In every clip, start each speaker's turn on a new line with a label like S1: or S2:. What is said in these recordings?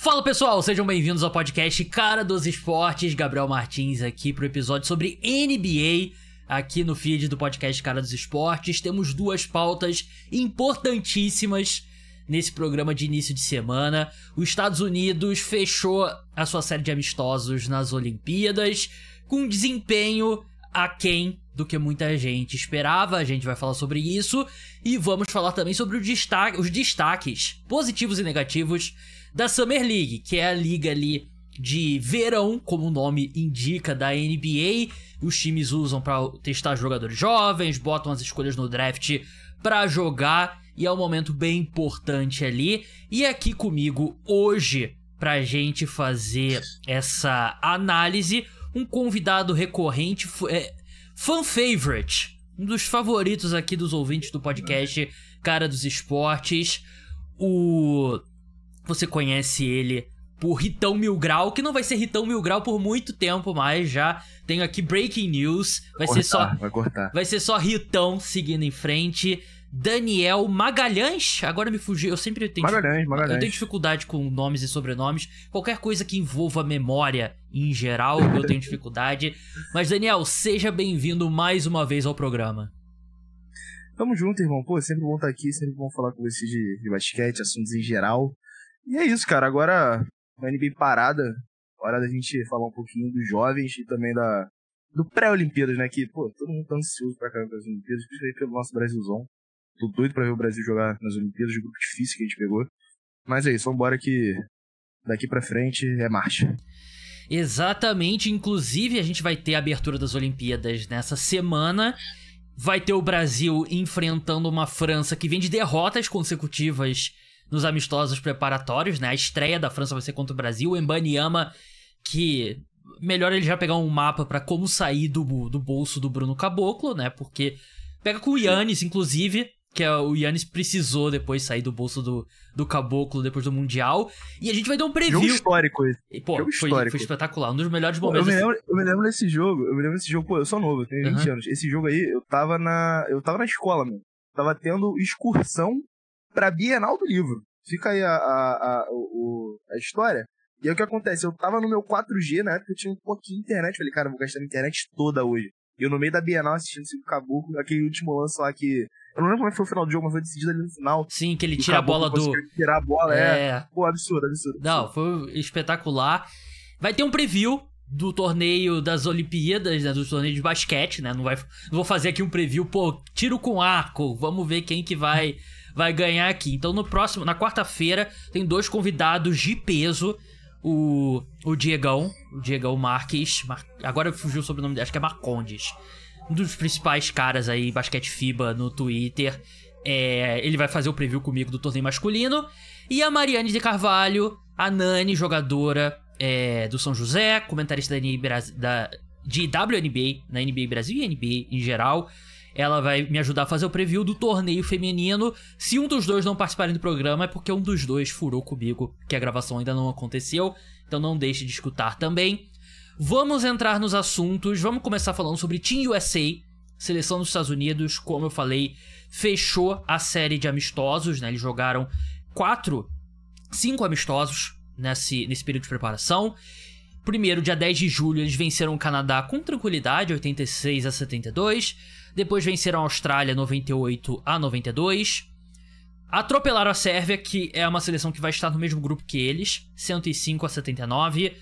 S1: Fala pessoal, sejam bem-vindos ao podcast Cara dos Esportes. Gabriel Martins aqui pro episódio sobre NBA. Aqui no feed do podcast Cara dos Esportes temos duas pautas importantíssimas nesse programa de início de semana. Os Estados Unidos fechou a sua série de amistosos nas Olimpíadas com um desempenho aquém do que muita gente esperava. A gente vai falar sobre isso e vamos falar também sobre os destaques positivos e negativos da Summer League, que é a liga ali de verão, como o nome indica, da NBA. Os times usam para testar jogadores jovens, botam as escolhas no draft para jogar, e é um momento bem importante ali. E aqui comigo hoje, pra gente fazer essa análise, um convidado recorrente, fan favorite, um dos favoritos aqui dos ouvintes do podcast Cara dos Esportes. Você conhece ele por Ritão Mil Grau, que não vai ser Ritão Mil Grau por muito tempo mais, já tenho aqui breaking news, vai ser só Ritão seguindo em frente. Daniel Magalhães, agora me fugiu, eu sempre tenho
S2: Magalhães.
S1: Eu tenho dificuldade com nomes e sobrenomes, qualquer coisa que envolva memória em geral, eu tenho dificuldade. Mas Daniel, seja bem-vindo mais uma vez ao programa.
S2: Tamo junto, irmão. Pô, sempre bom estar aqui, sempre bom falar com você de basquete, assuntos em geral. E é isso, cara. Agora, uma NBA parada, hora da gente falar um pouquinho dos jovens e também do pré-Olimpíadas, né? Que, pô, todo mundo tá ansioso pra caramba das Olimpíadas, principalmente pelo nosso Brasilzão. Tô doido pra ver o Brasil jogar nas Olimpíadas, o grupo difícil que a gente pegou. Mas é isso, vambora que daqui pra frente é marcha.
S1: Exatamente, inclusive a gente vai ter a abertura das Olimpíadas nessa semana. Vai ter o Brasil enfrentando uma França que vem de derrotas consecutivas nos amistosos preparatórios, né? A estreia da França vai ser contra o Brasil. O Wembanyama, que melhor ele já pegar um mapa pra como sair do bolso do Bruno Caboclo, né? Porque pega com o Giannis, inclusive, que o Giannis precisou depois sair do bolso do Caboclo depois do Mundial. E a gente vai dar um preview.
S2: Jogo histórico esse.
S1: Pô,
S2: jogo
S1: foi espetacular. Um dos melhores
S2: pô,
S1: momentos.
S2: Eu me lembro desse jogo. Pô, eu sou novo, eu tenho 20 anos. Esse jogo aí, eu tava na escola, mano. Tava tendo excursão pra Bienal do Livro. Fica aí a história. E aí o que acontece? Eu tava no meu 4G, na época eu tinha um pouquinho de internet. Falei, cara, eu vou gastar minha internet toda hoje. E eu no meio da Bienal assistindo esse Caboclo, aquele último lance lá que... Eu não lembro como foi o final do jogo, mas foi decidido ali no final.
S1: Sim, que ele tira a bola do...
S2: Tirar a bola, Pô, absurdo.
S1: Não, foi espetacular. Vai ter um preview do torneio das Olimpíadas, né, do torneio de basquete, né? Não vou fazer aqui um preview, pô, tiro com arco, vamos ver quem que vai ganhar aqui. Então na quarta-feira, tem dois convidados de peso. O Diegão Marques, agora fugiu o sobrenome dele, acho que é Marcondes, um dos principais caras aí, basquete FIBA no Twitter. Ele vai fazer o preview comigo do torneio masculino. E a Mariane de Carvalho, a Nani, jogadora do São José, comentarista de WNBA, na NBA Brasil e NBA em geral. Ela vai me ajudar a fazer o preview do torneio feminino. Se um dos dois não participarem do programa, é porque um dos dois furou comigo, que a gravação ainda não aconteceu. Então não deixe de escutar também. Vamos entrar nos assuntos. Vamos começar falando sobre Team USA, seleção dos Estados Unidos. Como eu falei, fechou a série de amistosos, né? Eles jogaram 5 amistosos nesse período de preparação. Primeiro, dia 10 de julho, eles venceram o Canadá com tranquilidade, 86-72. Depois venceram a Austrália, 98-92. Atropelaram a Sérvia, que é uma seleção que vai estar no mesmo grupo que eles, 105-79.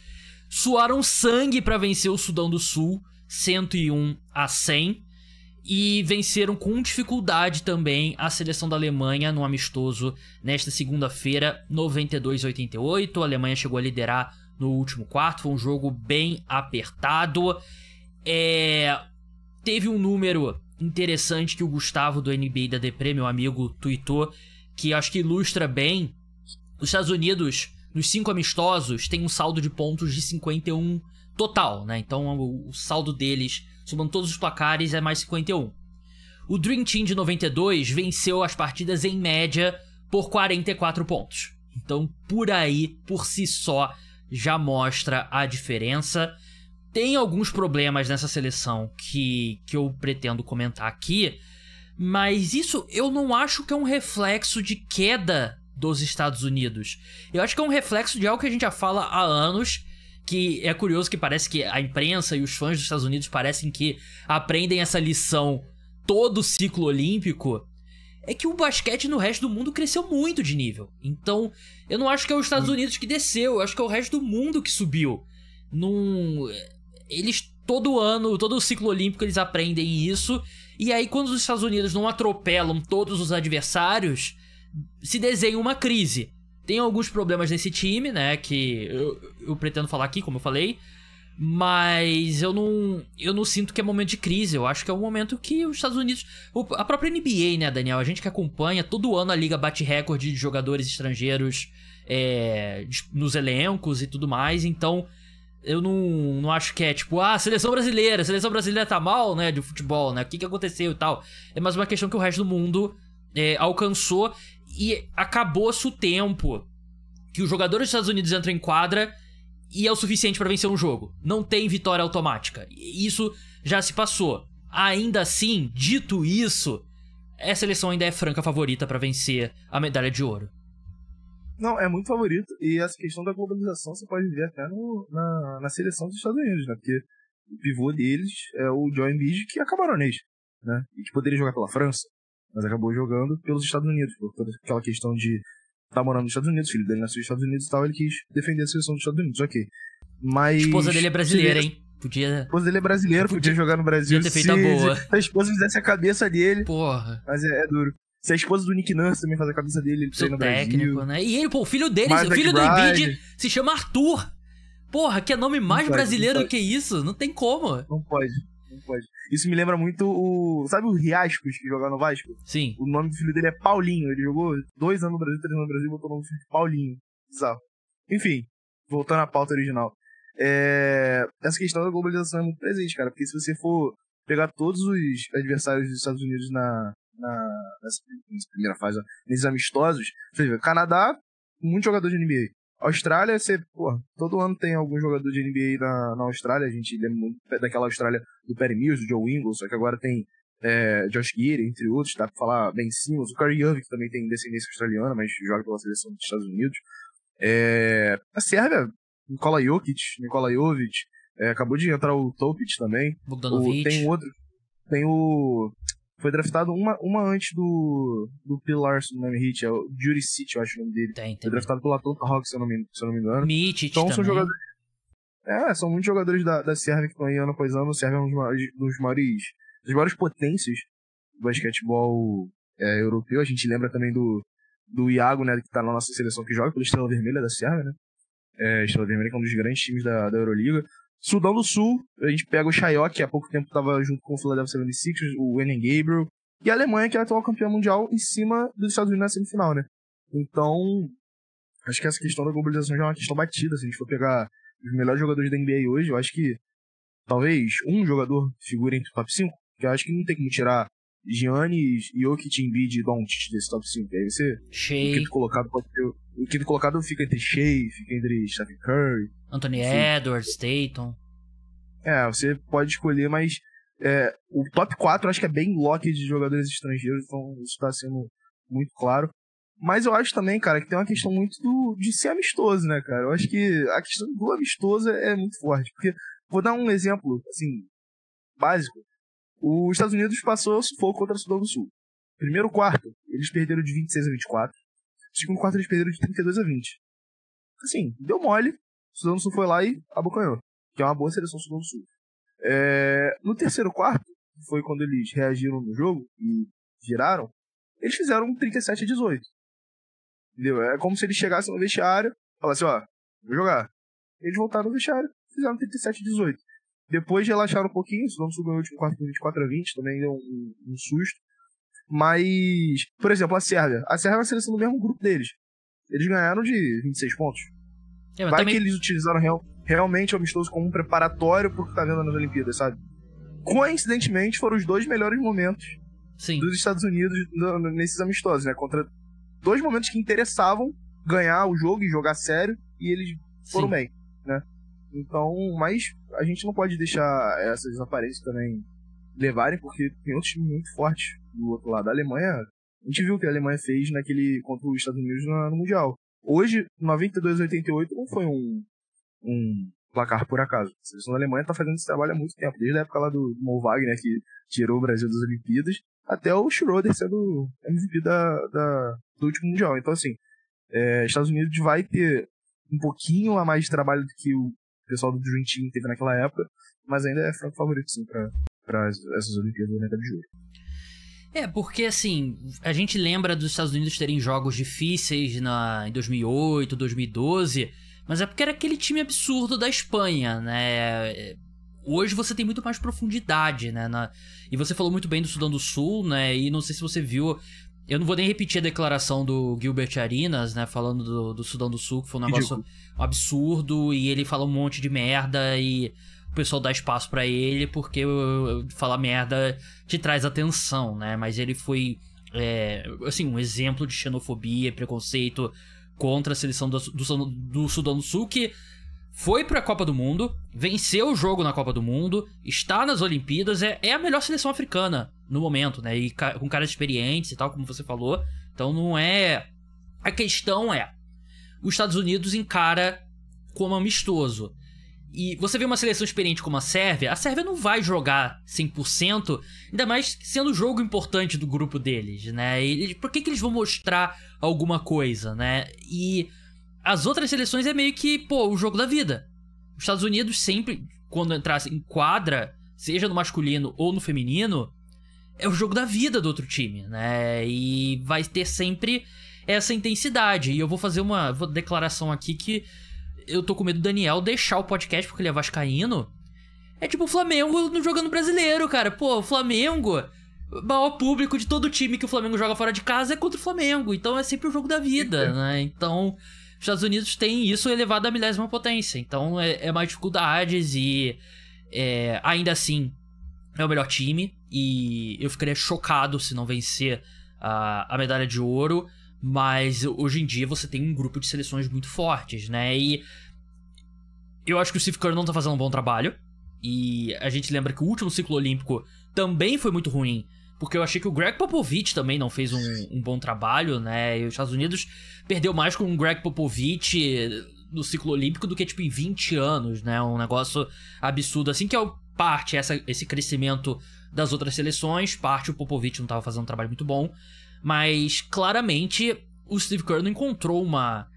S1: Suaram sangue para vencer o Sudão do Sul, 101-100. E venceram com dificuldade também a seleção da Alemanha no amistoso nesta segunda-feira, 92-88. A Alemanha chegou a liderar no último quarto, foi um jogo bem apertado. Teve um número interessante que o Gustavo do NBA da Depre, meu amigo, tweetou, que acho que ilustra bem. Os Estados Unidos, nos 5 amistosos, tem um saldo de pontos de 51 total, né? Então o saldo deles, somando todos os placares, é mais 51. O Dream Team de 92 venceu as partidas em média por 44 pontos. Então, por aí, por si só, já mostra a diferença. Tem alguns problemas nessa seleção que eu pretendo comentar aqui, mas isso eu não acho que é um reflexo de queda dos Estados Unidos. Eu acho que é um reflexo de algo que a gente já fala há anos, que é curioso, que parece que a imprensa e os fãs dos Estados Unidos parecem que aprendem essa lição todo o ciclo olímpico, é que o basquete no resto do mundo cresceu muito de nível. Então, eu não acho que é os Estados Unidos que desceu, eu acho que é o resto do mundo que subiu. Eles, todo ano, todo o ciclo olímpico, eles aprendem isso, e aí quando os Estados Unidos não atropelam todos os adversários, se desenha uma crise. Tem alguns problemas nesse time, né, que eu pretendo falar aqui, como eu falei, mas eu não sinto que é momento de crise. Eu acho que é um momento que os Estados Unidos... A própria NBA, né, Daniel? A gente que acompanha, todo ano a liga bate recorde de jogadores estrangeiros nos elencos e tudo mais, então eu não acho que é tipo, a seleção brasileira tá mal, né, de futebol, né, o que aconteceu e tal. É mais uma questão que o resto do mundo alcançou. E acabou-se o tempo que os jogadores dos Estados Unidos entram em quadra e é o suficiente pra vencer um jogo. Não tem vitória automática. Isso já se passou. Ainda assim, dito isso, a seleção ainda é franca favorita pra vencer a medalha de ouro.
S2: Não, é muito favorito. E essa questão da globalização você pode ver até na seleção dos Estados Unidos, né? Porque o pivô deles é o Joel Embiid, que é camaronês, né? E que poderia jogar pela França, mas acabou jogando pelos Estados Unidos, por toda aquela questão de estar morando nos Estados Unidos, o filho dele nasceu nos Estados Unidos e tal, ele quis defender a seleção dos Estados Unidos, ok. Mas...
S1: A esposa dele é brasileira, hein?
S2: A esposa dele é brasileira, podia jogar no Brasil.
S1: Podia ter feito a boa.
S2: Se a esposa fizesse a cabeça dele...
S1: Porra.
S2: Mas é duro. Se a esposa do Nick Nurse também faz a cabeça dele, ele treina no
S1: técnico,
S2: Brasil.
S1: Né? E ele, pô, o filho dele, o filho do Embiid se chama Arthur. Porra, que é nome mais brasileiro do que isso? Não tem como.
S2: Não pode. Isso me lembra muito sabe o Riascos, que joga no Vasco?
S1: Sim.
S2: O nome do filho dele é Paulinho. Ele jogou 2 anos no Brasil, 3 anos no Brasil e botou o nome do filho de Paulinho. Bizarro. Enfim, voltando à pauta original. Essa questão da globalização é muito presente, cara. Porque se você for pegar todos os adversários dos Estados Unidos nessa primeira fase, nesses amistosos, você vê, Canadá, muito jogador de NBA. Austrália, todo ano tem algum jogador de NBA na Austrália. A gente lembra muito daquela Austrália do Perry Mills, do Joe Ingles, só que agora tem Josh Giddey, entre outros, dá pra falar Ben Simmons, o Kyrie Irving, que também tem descendência australiana, mas joga pela seleção dos Estados Unidos. A Sérvia, Nikola Jovic, acabou de entrar o Topic também.
S1: Bogdanovic.
S2: Tem o... Foi draftado uma antes do Phil Larson no Miami Heat, é o Juricic, eu acho o nome dele. Foi draftado pelo Atlanta Hawks, se eu não me engano.
S1: Mitic
S2: então
S1: também.
S2: São jogadores... são muitos jogadores da Sérvia que estão aí ano após ano. A Sérvia é uma das maiores potências do basquetebol europeu. A gente lembra também do Iago, né, que tá na nossa seleção, que joga pela Estrela Vermelha da Sérvia, né? Estrela Vermelha, que é um dos grandes times da Euroliga. Sudão do Sul, a gente pega o Shayok, que há pouco tempo estava junto com o Philadelphia 76ers, o Wenyen Gabriel, e a Alemanha, que é a atual campeã mundial, em cima dos Estados Unidos na semifinal, né? Então, acho que essa questão da globalização já é uma questão batida. Se a gente for pegar os melhores jogadores da NBA hoje, eu acho que talvez um jogador figure entre o top 5, que eu acho que não tem como tirar Giannis, Jokic, Embiid e Doncic desse top 5. Aí você...
S1: Shea.
S2: O quinto colocado pode ter... O quinto colocado fica entre Shea, fica entre Stephen Curry,
S1: Anthony Edwards, Tatum.
S2: Você pode escolher, mas o top 4 eu acho que é bem lock de jogadores estrangeiros, então isso tá sendo muito claro. Mas eu acho também, cara, que tem uma questão muito de ser amistoso, né, cara? Eu acho que a questão do amistoso é muito forte, porque, vou dar um exemplo, assim, básico. Os Estados Unidos passou sufoco contra o Sudão do Sul. Primeiro quarto, eles perderam de 26-24. Segundo quarto, eles perderam de 32-20. Assim, deu mole. O Sudão do Sul foi lá e abocanhou. Que é uma boa seleção do Sudão do Sul. No terceiro quarto, que foi quando eles reagiram no jogo e viraram, eles fizeram um 37-18. Entendeu? É como se eles chegassem no vestiário e falassem, vou jogar. Eles voltaram no vestiário e fizeram 37-18. Depois relaxaram um pouquinho, o Sudão do Sul ganhou o último quarto por 24-20, também deu um susto. Mas, por exemplo, a Sérvia é uma seleção do mesmo grupo deles. Eles ganharam de 26 pontos. Vai também... que eles utilizaram realmente o amistoso como um preparatório pro que tá vendo nas Olimpíadas, sabe? Coincidentemente, foram os 2 melhores momentos dos Estados Unidos nesses amistosos, né? Contra 2 momentos que interessavam ganhar o jogo e jogar sério, e eles foram bem, né? Então, mas a gente não pode deixar essas aparências também levarem, porque tem outros times muito fortes do outro lado. A Alemanha A gente viu o que a Alemanha fez naquele contra os Estados Unidos no Mundial. Hoje, 92-88 não foi um placar por acaso. A seleção da Alemanha tá fazendo esse trabalho há muito tempo, desde a época lá do Mo Wagner, que tirou o Brasil das Olimpíadas, até o Schroeder sendo MVP do último Mundial. Então, assim, Estados Unidos vai ter um pouquinho a mais de trabalho do que o pessoal do Dream Team teve naquela época, mas ainda é franco favorito, sim, para essas Olimpíadas da década de ouro.
S1: Porque assim, a gente lembra dos Estados Unidos terem jogos difíceis em 2008, 2012, mas é porque era aquele time absurdo da Espanha, né? Hoje você tem muito mais profundidade, né? E você falou muito bem do Sudão do Sul, né? E não sei se você viu, eu não vou nem repetir a declaração do Gilbert Arenas, né? Falando do Sudão do Sul, que foi um negócio absurdo, e ele fala um monte de merda e o pessoal dá espaço pra ele porque falar merda te traz atenção, né? Mas ele foi, assim, um exemplo de xenofobia e preconceito contra a seleção do Sudão do Sul, que foi pra Copa do Mundo, venceu o jogo na Copa do Mundo, está nas Olimpíadas, é a melhor seleção africana no momento, né? E com caras experientes e tal, como você falou. Então não é... A questão os Estados Unidos encara como amistoso. E você vê uma seleção experiente como a Sérvia não vai jogar 100%, ainda mais sendo o jogo importante do grupo deles, né? E por que eles vão mostrar alguma coisa, né? E as outras seleções é meio que, o jogo da vida. Os Estados Unidos sempre, quando entrasse em quadra, seja no masculino ou no feminino, é o jogo da vida do outro time, né? E vai ter sempre essa intensidade. E eu vou fazer uma declaração aqui que eu tô com medo do Daniel deixar o podcast porque ele é vascaíno. É tipo o Flamengo jogando brasileiro, cara. O Flamengo, o maior público de todo time que o Flamengo joga fora de casa é contra o Flamengo. Então é sempre o jogo da vida, né? Então, os Estados Unidos têm isso elevado à 1000ª potência. Então é mais dificuldades e ainda assim é o melhor time. E eu ficaria chocado se não vencer a medalha de ouro. Mas hoje em dia você tem um grupo de seleções muito fortes, né? E eu acho que o Steve Kerr não tá fazendo um bom trabalho. E a gente lembra que o último ciclo olímpico também foi muito ruim, porque eu achei que o Greg Popovich também não fez um bom trabalho, né? E os Estados Unidos perdeu mais com o Greg Popovich no ciclo olímpico do que, tipo, em 20 anos, né? Um negócio absurdo, assim, que é parte esse crescimento das outras seleções, parte o Popovich não tava fazendo um trabalho muito bom. Mas, claramente, o Steve Kerr não encontrou uma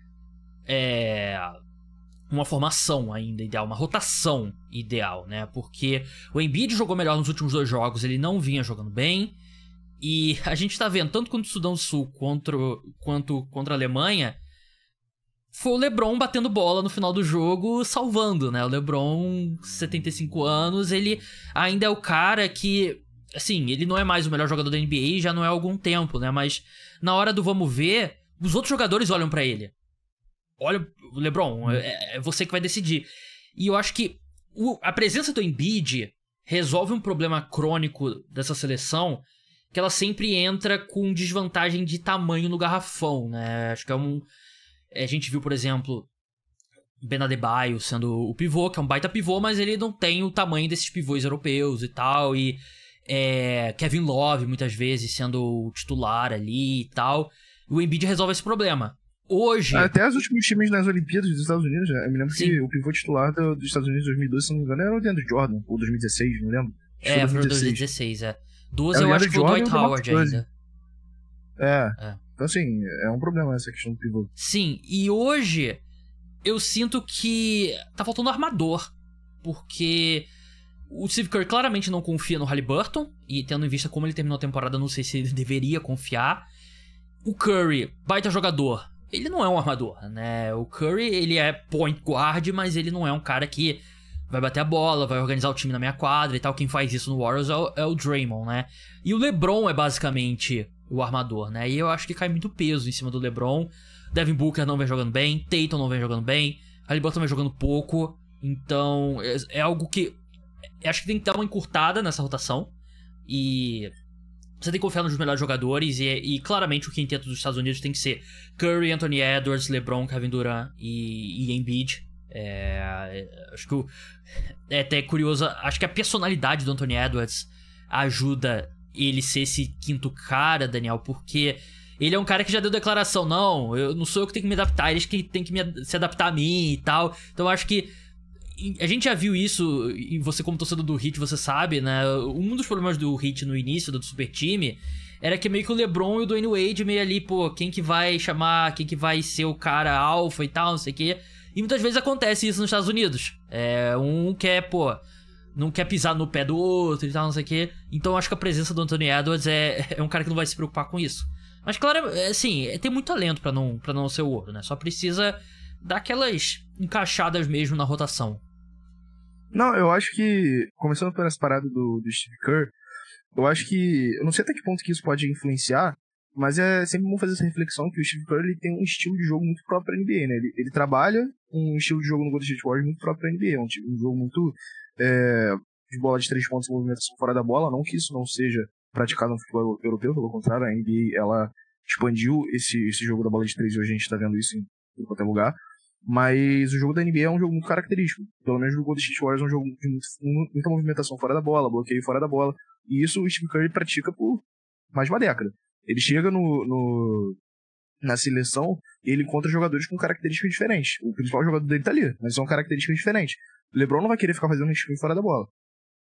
S1: formação ainda ideal, uma rotação ideal, né? Porque o Embiid jogou melhor nos últimos 2 jogos, ele não vinha jogando bem. E a gente tá vendo, tanto contra o Sudão do Sul quanto contra a Alemanha, foi o LeBron batendo bola no final do jogo, salvando, né? O LeBron, 75 anos, ele ainda é o cara que... Assim, ele não é mais o melhor jogador da NBA, já não é há algum tempo, né? Mas na hora do vamos ver, os outros jogadores olham pra ele. Olha, LeBron, é você que vai decidir. E eu acho que a presença do Embiid resolve um problema crônico dessa seleção, que ela sempre entra com desvantagem de tamanho no garrafão, né? Acho que a gente viu, por exemplo, Ben Adebayo sendo o pivô, que é um baita pivô, mas ele não tem o tamanho desses pivôs europeus e tal, e... Kevin Love, muitas vezes, sendo o titular ali e tal. O Embiid resolve esse problema. Hoje...
S2: Até os últimos times nas Olimpíadas dos Estados Unidos, eu me lembro que o pivô titular dos Estados Unidos em 2012, se não me engano, era o DeAndre Jordan, ou 2016, não lembro.
S1: Foi 2016, 12 eu acho que foi o Dwight Howard ainda.
S2: Então assim, é um problema essa questão do pivô.
S1: Sim, e hoje eu sinto que tá faltando armador, porque... O Steve Kerr claramente não confia no Haliburton, e tendo em vista como ele terminou a temporada, não sei se ele deveria confiar. O Curry, baita jogador, ele não é um armador, né? O Curry, ele é point guard, mas ele não é um cara que vai bater a bola, vai organizar o time na meia quadra e tal. Quem faz isso no Warriors é o Draymond, né? E o LeBron é basicamente o armador, né? E eu acho que cai muito peso em cima do LeBron. Devin Booker não vem jogando bem, Tatum não vem jogando bem, Haliburton vem jogando pouco. Então, é algo que... Acho que tem que dar uma encurtada nessa rotação. E você tem que confiar nos melhores jogadores. E claramente o quinteto dos Estados Unidos tem que ser Curry, Anthony Edwards, LeBron, Kevin Durant e Embiid. Acho que é até curioso. Acho que a personalidade do Anthony Edwards ajuda ele ser esse quinto cara, Daniel, porque ele é um cara que já deu declaração, não, eu não sou eu que tenho que me adaptar, eles que tem que se adaptar a mim e tal. Então eu acho que a gente já viu isso, e você como torcedor do Heat, você sabe, né? Um dos problemas do Heat no início, do super time, era que meio que o LeBron e o Dwayne Wade meio ali, pô, quem que vai chamar, quem que vai ser o cara alfa e tal, não sei o quê. E muitas vezes acontece isso nos Estados Unidos. Um quer, pô, não quer pisar no pé do outro e tal, não sei o quê. Então eu acho que a presença do Anthony Edwards é um cara que não vai se preocupar com isso. Mas claro, assim, tem muito talento pra não ser o ouro, né? Só precisa dar aquelas encaixadas mesmo na rotação.
S2: Não, eu acho que, começando por essa parada do Steve Kerr, eu acho que, eu não sei até que ponto que isso pode influenciar, mas é sempre bom fazer essa reflexão que o Steve Kerr ele tem um estilo de jogo muito próprio pra NBA, né? Ele trabalha um estilo de jogo no Golden State Warriors muito próprio pra NBA, um jogo muito de bola de 3 pontos e movimentação fora da bola, não que isso não seja praticado no futebol europeu, pelo contrário, a NBA, ela expandiu esse jogo da bola de 3 e hoje a gente tá vendo isso em qualquer lugar. Mas o jogo da NBA é um jogo muito característico. Pelo menos o Golden State Warriors é um jogo de muita movimentação fora da bola, bloqueio fora da bola. E isso o Steve Kerr pratica por mais de uma década. Ele chega na seleção e ele encontra jogadores com características diferentes. O principal jogador dele tá ali, mas são características diferentes. O LeBron não vai querer ficar fazendo screen fora da bola.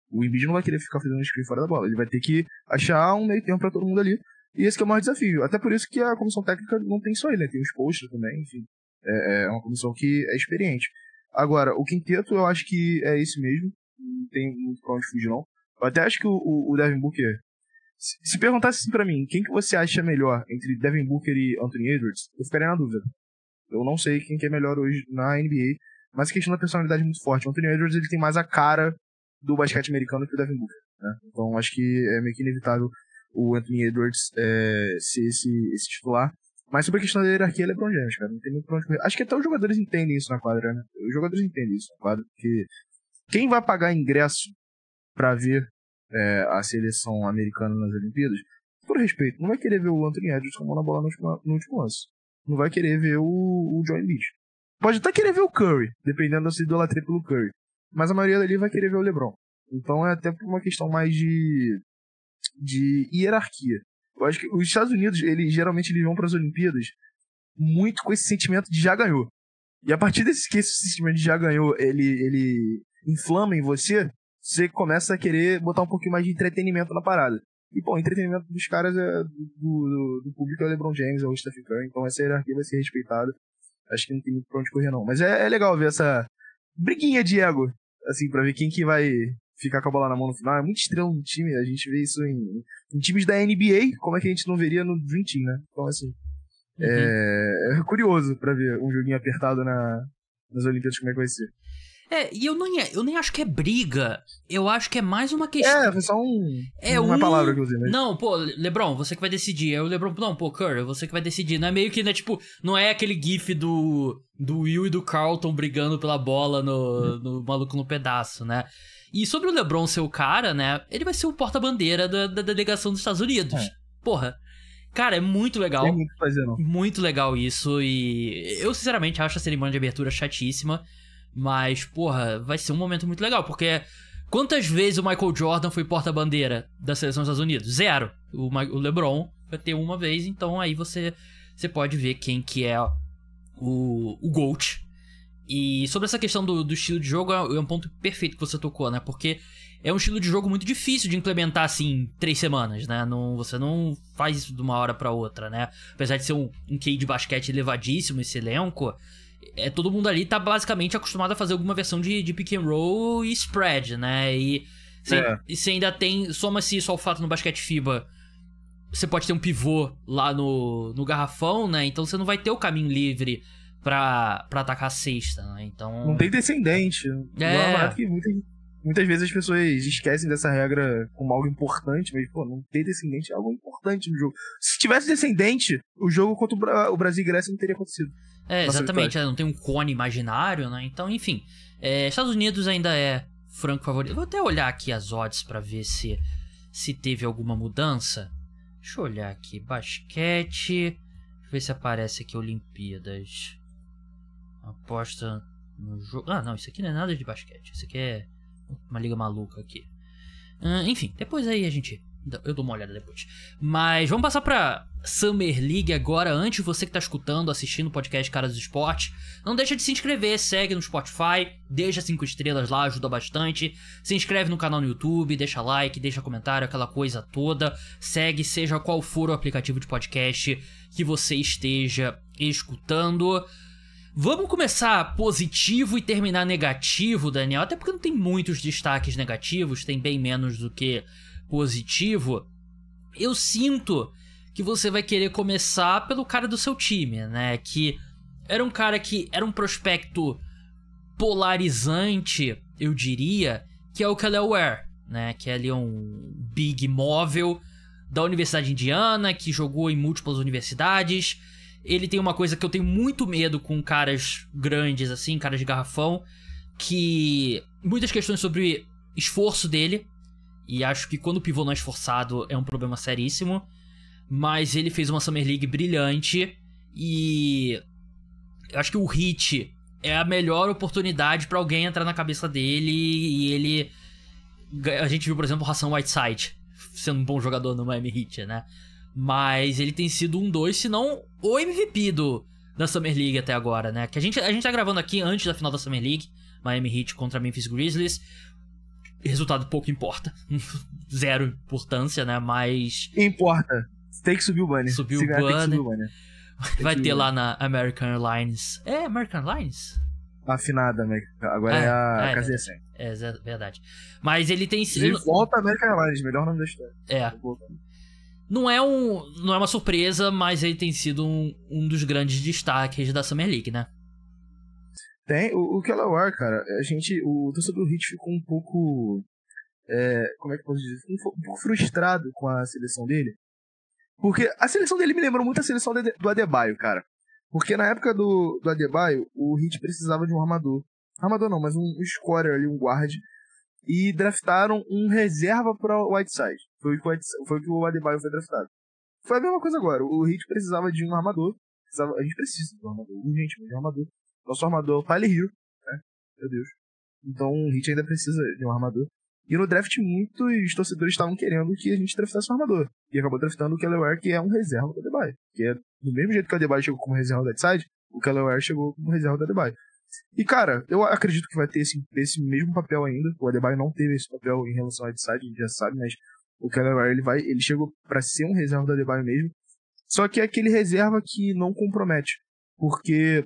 S2: O Embiid não vai querer ficar fazendo screen fora da bola. Ele vai ter que achar um meio termo pra todo mundo ali. E esse que é o maior desafio. Até por isso que a comissão técnica não tem só ele, né? Tem os posters também, enfim. É uma comissão que é experiente. Agora, o quinteto eu acho que é esse mesmo. Não tem muito pra onde fugir, não. Eu até acho que o Devin Booker... Se perguntasse assim pra mim, quem que você acha melhor entre Devin Booker e Anthony Edwards, eu ficaria na dúvida. Eu não sei quem que é melhor hoje na NBA, mas a questão da personalidade é muito forte. O Anthony Edwards ele tem mais a cara do basquete americano que o Devin Booker, né? Então acho que é meio que inevitável o Anthony Edwards ser esse titular. Mas sobre a questão da hierarquia, ele é LeBron James, cara. Não tem muito pra onde correr. Acho que até os jogadores entendem isso na quadra, né? Os jogadores entendem isso na quadra, porque quem vai pagar ingresso pra ver a seleção americana nas Olimpíadas, por respeito, não vai querer ver o Anthony Edwards com a mão na bola no último lance. Não vai querer ver o Joel Embiid. Pode até querer ver o Curry, dependendo da sua idolatria pelo Curry. Mas a maioria dali vai querer ver o LeBron. Então é até uma questão mais de hierarquia. Eu acho que os Estados Unidos, geralmente eles vão para as Olimpíadas muito com esse sentimento de já ganhou. E a partir desse que esse sentimento de já ganhou, ele inflama em você, você começa a querer botar um pouquinho mais de entretenimento na parada. E, bom, o entretenimento dos caras do público é o LeBron James, é o Stephen Curry, então essa hierarquia vai ser respeitada. Acho que não tem muito pra onde correr, não. Mas é legal ver essa briguinha de ego, assim, pra ver quem que vai ficar com a bola na mão no final. É muito estrela no time, a gente vê isso em times da NBA, como é que a gente não veria no Dream Team, né? Então, assim, é curioso pra ver um joguinho apertado nas Olimpíadas, como é que vai ser.
S1: E eu nem acho que é briga. Eu acho que é mais uma questão...
S2: Foi só uma palavra que eu usei, né?
S1: Não, pô, LeBron, você que vai decidir. Aí o LeBron, não, pô, Curry, você que vai decidir. Não é meio que, né, tipo... Não é aquele gif do Will e do Carlton brigando pela bola no Maluco no Pedaço, né? E sobre o LeBron ser o cara, né? Ele vai ser o porta-bandeira da delegação dos Estados Unidos. Porra. Cara, é muito legal.
S2: Tem muito que fazer, não.
S1: Muito legal isso. E eu, sinceramente, acho a cerimônia de abertura chatíssima. Mas, porra, vai ser um momento muito legal, porque quantas vezes o Michael Jordan foi porta-bandeira da seleção dos Estados Unidos? 0. O LeBron vai ter uma vez, então aí você pode ver quem que é o GOAT. E sobre essa questão do estilo de jogo, é um ponto perfeito que você tocou, né? Porque é um estilo de jogo muito difícil de implementar, assim, em 3 semanas, né? Você não faz isso de uma hora pra outra, né? Apesar de ser um QI de basquete elevadíssimo, esse elenco... todo mundo ali tá basicamente acostumado a fazer alguma versão de pick and roll e spread, né? E você ainda tem... Soma-se isso ao fato no basquete FIBA, você pode ter um pivô lá no garrafão, né? Então você não vai ter o caminho livre pra atacar a cesta, né? Então...
S2: Não tem descendente. É que muitas vezes as pessoas esquecem dessa regra como algo importante, mas, pô, não ter descendente é algo importante no jogo. Se tivesse descendente, o jogo contra o Brasil e Grécia não teria acontecido.
S1: Exatamente, não tem um cone imaginário, né? Então, enfim, Estados Unidos ainda é franco favorito. Vou até olhar aqui as odds pra ver se teve alguma mudança. Deixa eu olhar aqui, basquete, deixa eu ver se aparece aqui Olimpíadas. Aposta no jogo... não, isso aqui não é nada de basquete, isso aqui é uma liga maluca aqui. Enfim, depois aí a gente Eu dou uma olhada depois. Mas vamos passar pra Summer League agora. Antes, você que tá escutando, assistindo o podcast Caras do Esporte, não deixa de se inscrever, segue no Spotify, deixa 5 estrelas lá, ajuda bastante. Se inscreve no canal no YouTube, deixa like, deixa comentário, aquela coisa toda. Segue, seja qual for o aplicativo de podcast que você esteja escutando. Vamos começar positivo e terminar negativo, Daniel. Até porque não tem muitos destaques negativos, tem bem menos do que positivo. Eu sinto que você vai querer começar pelo cara do seu time, né? Que era um cara que era um prospecto polarizante, eu diria, que é o Kelly Ware, né? Que é ali um big móvel da Universidade Indiana, que jogou em múltiplas universidades. Ele tem uma coisa que eu tenho muito medo com caras grandes, assim, caras de garrafão, que muitas questões sobre esforço dele. E acho que quando o pivô não é esforçado é um problema seríssimo. Mas ele fez uma Summer League brilhante. E eu acho que o Heat é a melhor oportunidade pra alguém entrar na cabeça dele. E ele... A gente viu, por exemplo, o Hassan Whiteside sendo um bom jogador no Miami Heat, né? Mas ele tem sido um 2, se não o MVP da Summer League até agora, né? Que a gente tá gravando aqui antes da final da Summer League. Miami Heat contra Memphis Grizzlies. Resultado pouco importa. Zero importância, né? Mas...
S2: Importa. Tem que subir o banner.
S1: Subiu o banner. Vai ter lá na American Airlines. É American Airlines?
S2: Afinada, né? Agora é a KZSM.
S1: É verdade. Mas ele tem sido...
S2: Ele volta a American Airlines, melhor nome da história.
S1: Não é uma surpresa, mas ele tem sido um dos grandes destaques da Summer League, né?
S2: Tem. O Kelly Ware, cara, o torcedor do Heat ficou um pouco... como é que eu posso dizer? Ficou um pouco frustrado com a seleção dele. Porque a seleção dele me lembrou muito a seleção do Adebayo, cara. Porque na época do Adebayo, o Heat precisava de um armador. Armador não, mas um scorer ali, um guard. E draftaram um reserva para o Whiteside. Foi o que o Adebayo foi draftado. Foi a mesma coisa agora. O Heat precisava de um armador. A gente precisa de um armador. Urgentemente de um armador. Nosso armador é o Tyler Hero, né? Meu Deus. Então o Heat ainda precisa de um armador. E no draft, muitos torcedores estavam querendo que a gente draftasse um armador. E acabou draftando o Kelly Ware, que é um reserva do Adebayo. Que é do mesmo jeito que o Adebayo chegou como reserva do Whiteside, o Kelly Ware chegou como reserva do Adebayo. E, cara, eu acredito que vai ter esse mesmo papel ainda. O Adebayo não teve esse papel em relação ao Whiteside, a gente já sabe, mas o Kelly Ware, ele chegou pra ser um reserva do Adebayo mesmo. Só que é aquele reserva que não compromete. Porque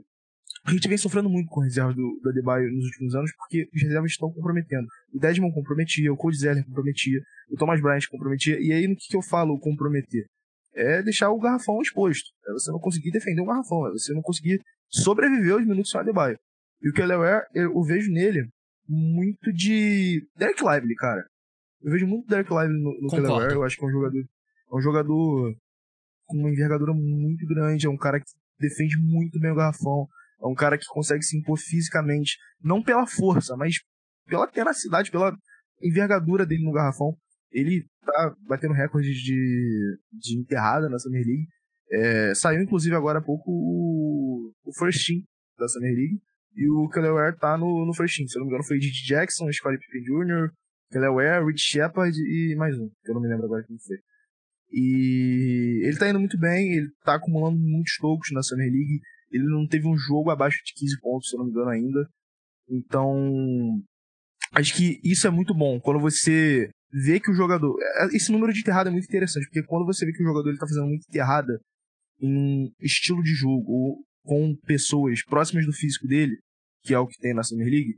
S2: a gente vem sofrendo muito com a reserva do Adebayo nos últimos anos, porque os reservas estão comprometendo. O Desmond comprometia, o Cody Zeller comprometia, o Thomas Bryant comprometia. E aí, no que eu falo comprometer? É deixar o garrafão exposto. É você não conseguir defender um garrafão. É você não conseguir sobreviver aos minutos sem o Adebayo. E o Kelly Ware, eu vejo nele muito de Derek Lively, cara. Eu vejo muito Derek Lively no Kelly Ware. Eu acho que é um jogador com uma envergadura muito grande. É um cara que defende muito bem o garrafão. É um cara que consegue se impor fisicamente. Não pela força, mas pela tenacidade, pela envergadura dele no garrafão. Ele tá batendo recordes de enterrada na Summer League. Saiu, inclusive, agora há pouco o First Team da Summer League. E o Kelly Ware tá no First Team. Se eu não me engano, foi Didi Jackson, Scottie Pippen Jr., Kelly Ware, Rich Shepard e mais um, que eu não me lembro agora quem foi. E ele tá indo muito bem, ele tá acumulando muitos tocos na Summer League. Ele não teve um jogo abaixo de 15 pontos, se eu não me engano ainda. Então, acho que isso é muito bom. Quando você vê que o jogador... Esse número de enterrada é muito interessante, porque quando você vê que o jogador ele tá fazendo muita enterrada em estilo de jogo, ou com pessoas próximas do físico dele, que é o que tem na Summer League,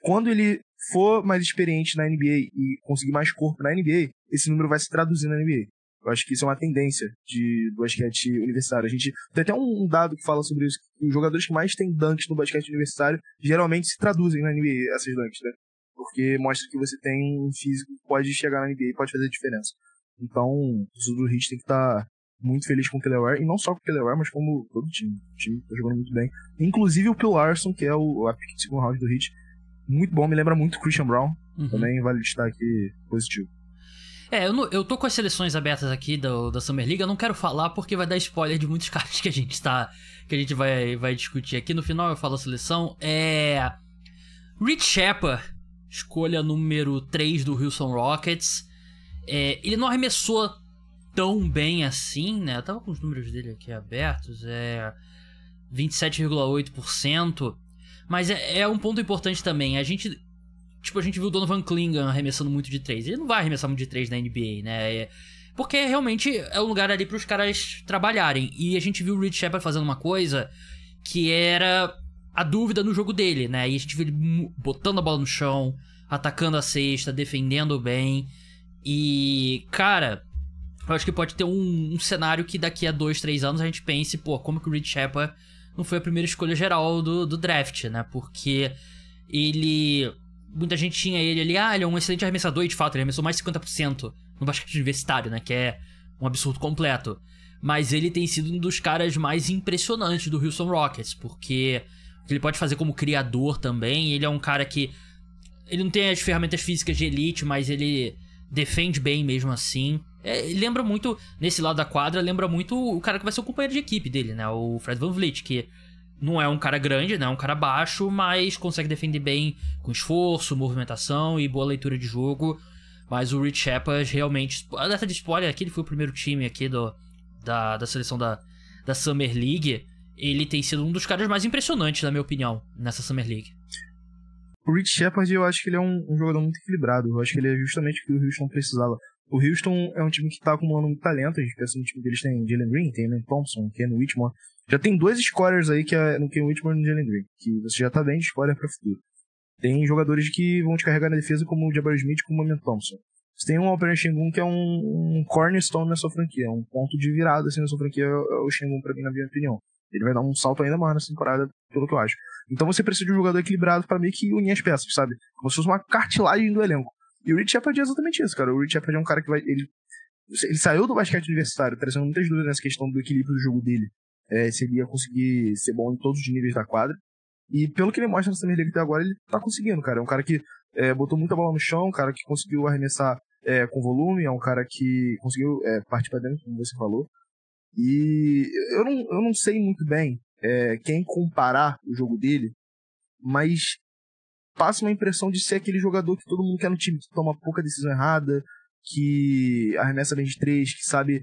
S2: quando ele for mais experiente na NBA e conseguir mais corpo na NBA, esse número vai se traduzir na NBA. Eu acho que isso é uma tendência do basquete universitário. A gente tem até um dado que fala sobre isso, que os jogadores que mais têm dunks no basquete universitário geralmente se traduzem na NBA, essas dunks, né? Porque mostra que você tem um físico que pode chegar na NBA e pode fazer diferença. Então, o torcedor do Heat tem que estar muito feliz com o Kelly Ware, e não só com o Kelly Ware, mas como todo o time. O time tá jogando muito bem. Inclusive o Phil Larson, que é a pick de segundo round do Heat. Muito bom, me lembra muito o Christian Brown. Também vale destaque positivo.
S1: Eu tô com as seleções abertas aqui da Summer League. Eu não quero falar porque vai dar spoiler de muitos caras que a gente vai discutir aqui. No final eu falo a seleção. Rich Shepard, escolha número 3 do Houston Rockets. Ele não arremessou tão bem assim, né? Eu tava com os números dele aqui abertos, 27,8%. Mas é um ponto importante também. A gente viu o Donovan Clingan arremessando muito de 3. Ele não vai arremessar muito de 3 na NBA, né? Porque realmente é um lugar ali pros caras trabalharem. E a gente viu o Reed Sheppard fazendo uma coisa que era a dúvida no jogo dele, né? E a gente viu ele botando a bola no chão, atacando a cesta, defendendo bem. E, cara, eu acho que pode ter um cenário que daqui a 2, 3 anos a gente pense, pô, como que o Reed Sheppard não foi a primeira escolha geral do draft, né? Porque muita gente tinha ele ali, ele é um excelente arremessador, e de fato, ele arremessou mais de 50% no basquete universitário, né? Que é um absurdo completo. Mas ele tem sido um dos caras mais impressionantes do Houston Rockets, porque o que ele pode fazer como criador também, ele é um cara que... Ele não tem as ferramentas físicas de elite, mas ele defende bem mesmo assim. Lembra muito, nesse lado da quadra, lembra muito o cara que vai ser o companheiro de equipe dele, né? O Fred VanVleet, que não é um cara grande, né? É um cara baixo, mas consegue defender bem com esforço, movimentação e boa leitura de jogo. Mas o Reed Sheppard realmente... A data de spoiler aqui, ele foi o primeiro time aqui da seleção da Summer League. Ele tem sido um dos caras mais impressionantes, na minha opinião, nessa Summer League.
S2: O Reed Sheppard, eu acho que ele é um jogador muito equilibrado. Eu acho que ele é justamente o que o Houston precisava. O Houston é um time que tá acumulando muito talento. A gente pensa no time deles, tem Jalen Green, tem Amen Thompson, Ken Whitmore. Já tem 2 scorers aí, que é no Ken Whitmore e no Jalen Green, que você já tá bem de scorer pra futuro. Tem jogadores que vão te carregar na defesa, como o Jabari Smith e como o Amen Thompson. Você tem um Alperen Sengun, que é um cornerstone na sua franquia, um ponto de virada assim, na sua franquia, é o Sengun pra mim, na minha opinião. Ele vai dar um salto ainda mais nessa temporada, pelo que eu acho. Então você precisa de um jogador equilibrado pra meio que unir as peças, sabe? Como se fosse uma cartilagem do elenco. E o Reed Sheppard é exatamente isso, cara. O Reed Sheppard é um cara que vai... Ele saiu do basquete universitário, trazendo muitas dúvidas nessa questão do equilíbrio do jogo dele. Se ele ia conseguir ser bom em todos os níveis da quadra. E pelo que ele mostra na Summer League até agora, ele tá conseguindo, cara. É um cara que botou muita bola no chão, um cara que conseguiu arremessar com volume, é um cara que conseguiu partir pra dentro, como você falou. E eu não sei muito bem quem comparar o jogo dele, mas passa uma impressão de ser aquele jogador que todo mundo quer no time, que toma pouca decisão errada, que arremessa bem de 3, que sabe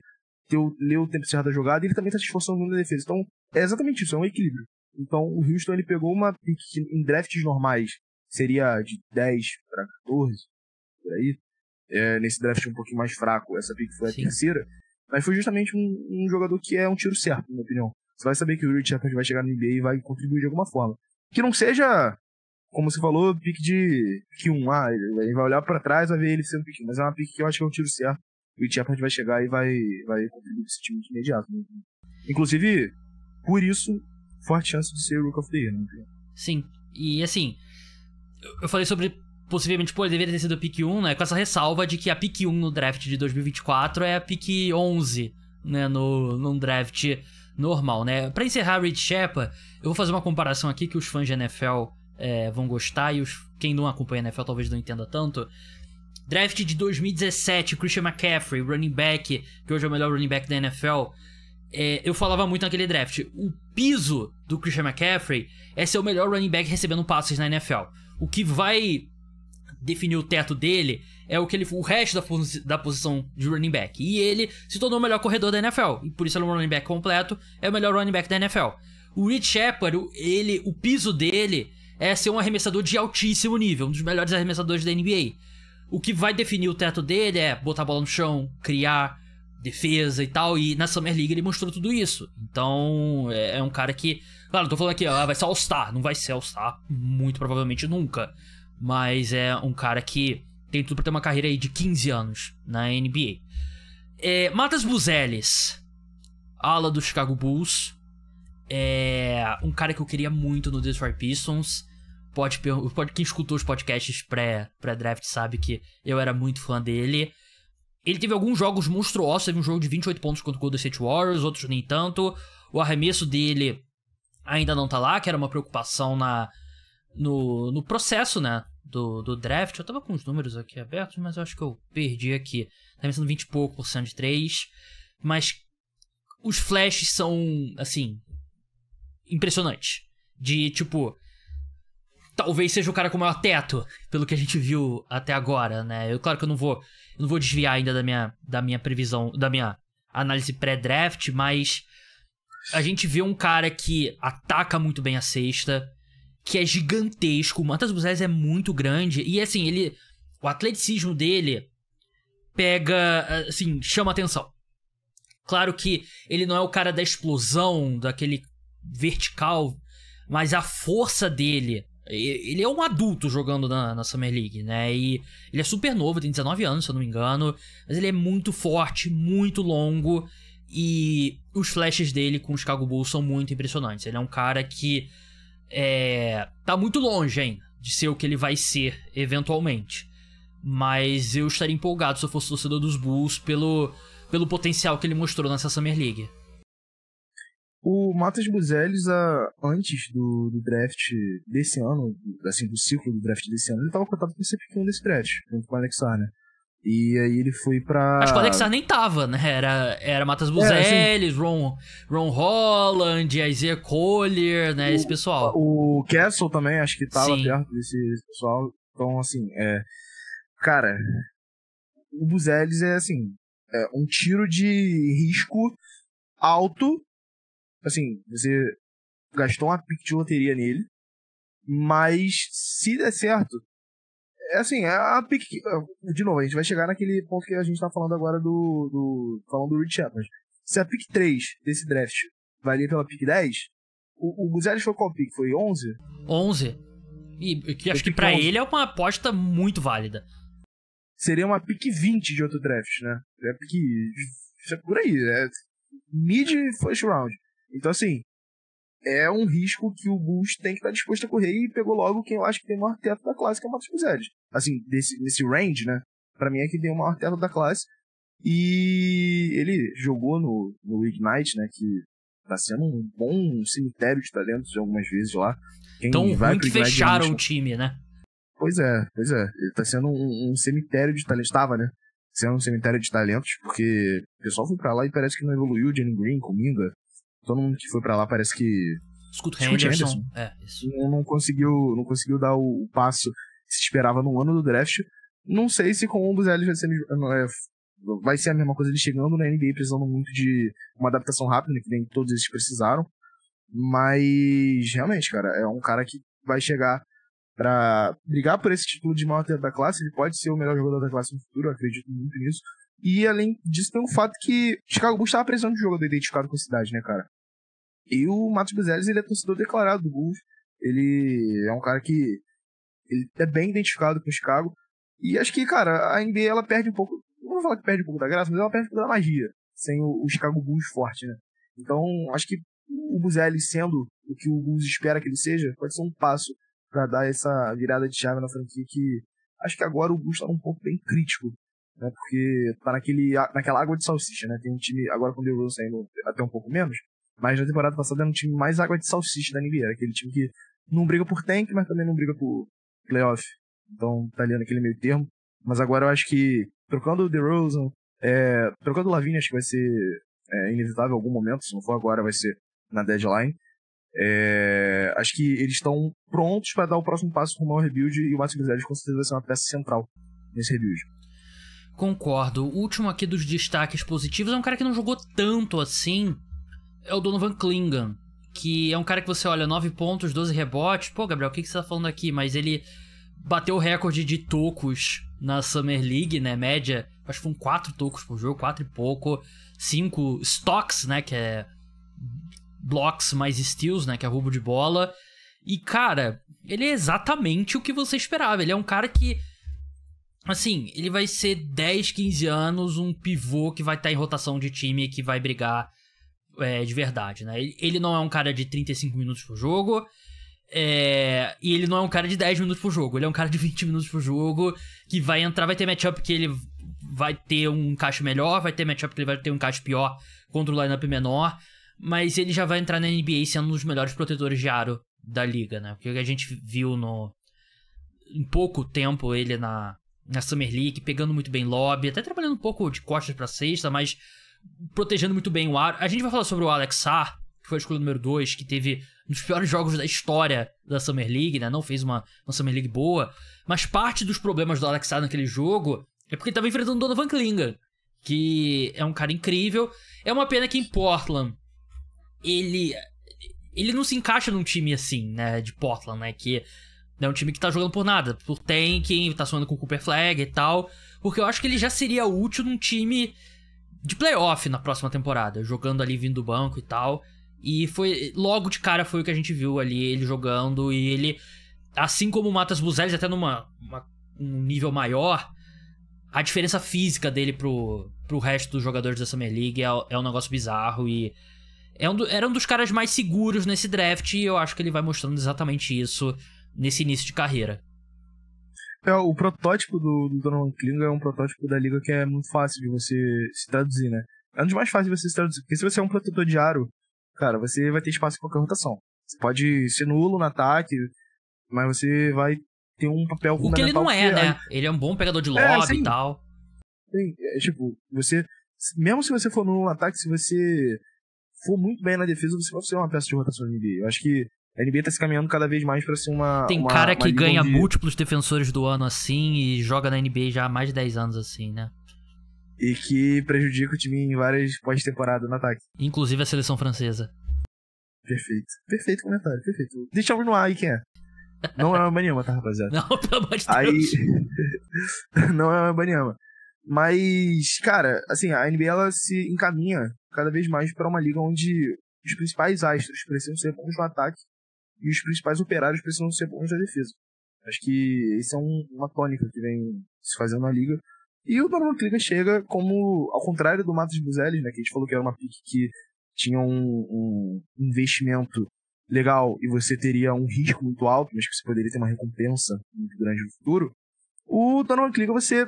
S2: ler o tempo certo da jogada, e ele também tá se esforçando muito na defesa. Então, é exatamente isso, é um equilíbrio. Então, o Houston, ele pegou uma pick que em drafts normais seria de 10 para 14, por aí. Nesse draft um pouquinho mais fraco, essa pick foi a terceira. Mas foi justamente um jogador que é um tiro certo, na minha opinião. Você vai saber que o Reed Sheppard vai chegar no NBA e vai contribuir de alguma forma. Que não seja, como você falou, pick de pick 1. Ele vai olhar pra trás e vai ver ele sendo pick 1. Mas é uma pick que eu acho que é um tiro certo. O Reed Sheppard vai chegar e vai contribuir com esse time de imediato. Né? Inclusive, por isso, forte chance de ser o Rookie of the Year. Né?
S1: Sim. E assim, eu falei sobre... Possivelmente, ele deveria ter sido a pick 1, né? Com essa ressalva de que a pick 1 no draft de 2024 é a pick 11, né? Num draft normal, né? Pra encerrar Reed Sheppard, eu vou fazer uma comparação aqui que os fãs de NFL vão gostar e quem não acompanha a NFL talvez não entenda tanto. Draft de 2017, Christian McCaffrey, running back, que hoje é o melhor running back da NFL. Eu falava muito naquele draft. O piso do Christian McCaffrey é ser o melhor running back recebendo passes na NFL. O que vai definir o teto dele é o resto da posição de running back. E ele se tornou o melhor corredor da NFL. E por isso ele é um running back completo, é o melhor running back da NFL. O Reed Sheppard, o piso dele é ser um arremessador de altíssimo nível, um dos melhores arremessadores da NBA. O que vai definir o teto dele é botar a bola no chão, criar defesa e tal. E na Summer League ele mostrou tudo isso. Então é um cara que... Claro, eu tô falando aqui, vai ser All-Star. Não vai ser All-Star, muito provavelmente nunca. Mas é um cara que tem tudo pra ter uma carreira aí de 15 anos na NBA. Matas Buzelis, ala do Chicago Bulls. Um cara que eu queria muito no Detroit Pistons. Quem escutou os podcasts pré-draft sabe que eu era muito fã dele. Ele teve alguns jogos monstruosos. Teve um jogo de 28 pontos contra o Golden State Warriors, outros nem tanto. O arremesso dele ainda não tá lá, que era uma preocupação no processo, né, do draft. Eu tava com os números aqui abertos, mas eu acho que eu perdi aqui. Tá pensando 20 e pouco % de 3. Mas os flashes são, assim, impressionantes. De, tipo, talvez seja o cara com o maior teto, pelo que a gente viu até agora, né? Claro que eu não vou desviar ainda da minha previsão, da minha análise pré-draft, mas a gente vê um cara que ataca muito bem a cesta, que é gigantesco. O Matas Buzelis é muito grande e, assim, o atleticismo dele pega, assim, chama atenção. Claro que ele não é o cara da explosão, daquele vertical, mas a força dele... Ele é um adulto jogando na Summer League, né? E ele é super novo, tem 19 anos, se eu não me engano. Mas ele é muito forte, muito longo. E os flashes dele com o Chicago Bulls são muito impressionantes. Ele é um cara que tá muito longe ainda de ser o que ele vai ser eventualmente. Mas eu estaria empolgado se eu fosse torcedor dos Bulls pelo potencial que ele mostrou nessa Summer League.
S2: O Matas Buzelis, antes do draft desse ano, assim, do ciclo do draft desse ano, ele tava cotado pra ser pick 1 desse draft, junto com o Alexar, né? E aí ele foi pra...
S1: Acho que o Alexar nem tava, né? Era Matas Buzelis,
S2: assim,
S1: Ron Holland, Isaiah Collier, né? Esse pessoal.
S2: O Castle também, acho que tava
S1: Sim.
S2: perto desse pessoal. Então, assim, cara, o Buzelis é, assim, um tiro de risco alto. Assim, você gastou uma pick de loteria nele, mas se der certo, assim, a pick... De novo, a gente vai chegar naquele ponto que a gente tá falando agora falando do Reed Shepard. Se a pick 3 desse draft valia pela pick 10, o Buzelis foi qual pick? Foi 11?
S1: 11. E que acho que pra ele é uma aposta muito válida.
S2: Seria uma pick 20 de outro draft, né? É pick... por aí, mid first round. Então, assim, é um risco que o Bulls tem que estar disposto a correr e pegou logo quem eu acho que tem o maior teto da classe, que é o Matas Buzelis. Assim, nesse range, né? Pra mim é que tem o maior teto da classe. E ele jogou no Ignite, né? Que tá sendo um bom cemitério de talentos algumas vezes lá.
S1: Tão ruim que fecharam o time, né?
S2: Pois é. Ele tá sendo um cemitério de talentos. Tava, né? Sendo um cemitério de talentos, porque o pessoal foi pra lá e parece que não evoluiu. Jalen Green, Kuminga. Todo mundo que foi pra lá parece que...
S1: Scoot Henderson.
S2: Isso. Não conseguiu dar o passo que se esperava no ano do draft. Não sei se com o Buzelis vai ser a mesma coisa, ele chegando na NBA precisando muito de uma adaptação rápida, né, que nem todos eles precisaram. Mas, realmente, cara, é um cara que vai chegar pra brigar por esse título de maior teto da classe. Ele pode ser o melhor jogador da classe no futuro, eu acredito muito nisso. E, além disso, tem o fato que o Chicago Bulls estava precisando de um jogador identificado com a cidade, né, cara? E o Matas Buzelis, ele é torcedor declarado do Bulls. Ele é um cara que ele é bem identificado com o Chicago. E acho que, cara, a NBA, ela perde um pouco... Não vou falar que perde um pouco da graça, mas ela perde um pouco da magia. Sem o Chicago Bulls forte, né? Então, acho que o Buzelis, sendo o que o Bulls espera que ele seja, pode ser um passo pra dar essa virada de chave na franquia que... Acho que agora o Bulls tá num ponto bem crítico, né? Porque tá naquela água de salsicha, né? Tem um time, agora com o DeRozan saindo até um pouco menos, mas na temporada passada era um time mais água de salsicha da NBA. Aquele time que não briga por tank, mas também não briga por playoff. Então tá ali naquele meio termo. Mas agora eu acho que, trocando o DeRozan, trocando o Lavigne, acho que vai ser inevitável em algum momento. Se não for agora, vai ser na deadline. Acho que eles estão prontos para dar o próximo passo rumo ao rebuild, e o Matas Buzelis com certeza vai ser uma peça central nesse rebuild.
S1: Concordo. O último aqui dos destaques positivos é um cara que não jogou tanto assim, é o Donovan Clingan, que é um cara que você olha, 9 pontos, 12 rebotes. Pô, Gabriel, o que você tá falando aqui? Mas ele bateu o recorde de tocos na Summer League, né? Média, acho que foram 4 tocos por jogo, 4 e pouco. 5 stocks, né? Que é blocks mais steals, né? Que é roubo de bola. E, cara, ele é exatamente o que você esperava. Ele é um cara que, assim, ele vai ser 10, 15 anos um pivô que vai estar em rotação de time, que vai brigar de verdade, né? Ele não é um cara de 35 minutos por jogo, e ele não é um cara de 10 minutos por jogo. Ele é um cara de 20 minutos por jogo, que vai entrar, vai ter matchup que ele vai ter um encaixe melhor, vai ter matchup que ele vai ter um encaixe pior contra o lineup menor, mas ele já vai entrar na NBA sendo um dos melhores protetores de aro da liga, né? Porque a gente viu em pouco tempo ele na Summer League, pegando muito bem lobby, até trabalhando um pouco de costas pra cesta, mas protegendo muito bem o aro. A gente vai falar sobre o Alex Sarr, que foi a escolha número 2, que teve um dos piores jogos da história da Summer League, né? Não fez uma Summer League boa. Mas parte dos problemas do Alex Sá naquele jogo é porque ele tava enfrentando o Donovan Clingan, que é um cara incrível. É uma pena que em Portland ele não se encaixa num time assim, né? De Portland, né? Que é um time que tá jogando por nada. Por tanking, tá sonhando com o Cooper Flag e tal. Porque eu acho que ele já seria útil num time de playoff na próxima temporada, jogando ali vindo do banco e tal. E foi logo de cara foi o que a gente viu ali, ele jogando. E ele, assim como o Matas Buzelis, até um nível maior, a diferença física dele pro resto dos jogadores da Summer League é um negócio bizarro. E era um dos caras mais seguros nesse draft. E eu acho que ele vai mostrando exatamente isso nesse início de carreira.
S2: O protótipo do Donovan Clingan é um protótipo da liga que é muito fácil de você se traduzir, né? É um dos mais fáceis de você se traduzir. Porque se você é um protetor de aro, cara, você vai ter espaço em qualquer rotação. Você pode ser nulo no ataque, mas você vai ter um papel fundamental.
S1: O que ele não é, né? Ele é um bom pegador de lobby e tal.
S2: Sim, tipo, mesmo se você for nulo no ataque, se você for muito bem na defesa, você vai ser uma peça de rotação da NBA. Eu acho que a NBA tá se caminhando cada vez mais pra ser uma...
S1: Tem cara que ganha múltiplos defensores do ano assim e joga na NBA já há mais de 10 anos assim, né?
S2: E que prejudica o time em várias pós-temporadas no ataque.
S1: Inclusive a seleção francesa.
S2: Perfeito. Perfeito comentário, perfeito. Deixamos no ar aí quem é. Não é o Wembanyama, tá, rapaziada?
S1: Não, pelo amor de Deus.
S2: Aí... Não é o Wembanyama. Mas, cara, assim, a NBA ela se encaminha cada vez mais pra uma liga onde os principais astros precisam ser bons no ataque e os principais operários precisam ser bons na defesa. Acho que isso é uma tônica que vem se fazendo na liga. E o Donovan Clingan chega como, ao contrário do Matas Buzelis, né, que a gente falou que era uma pick que tinha um investimento legal e você teria um risco muito alto, mas que você poderia ter uma recompensa muito grande no futuro. O Donovan Clingan, você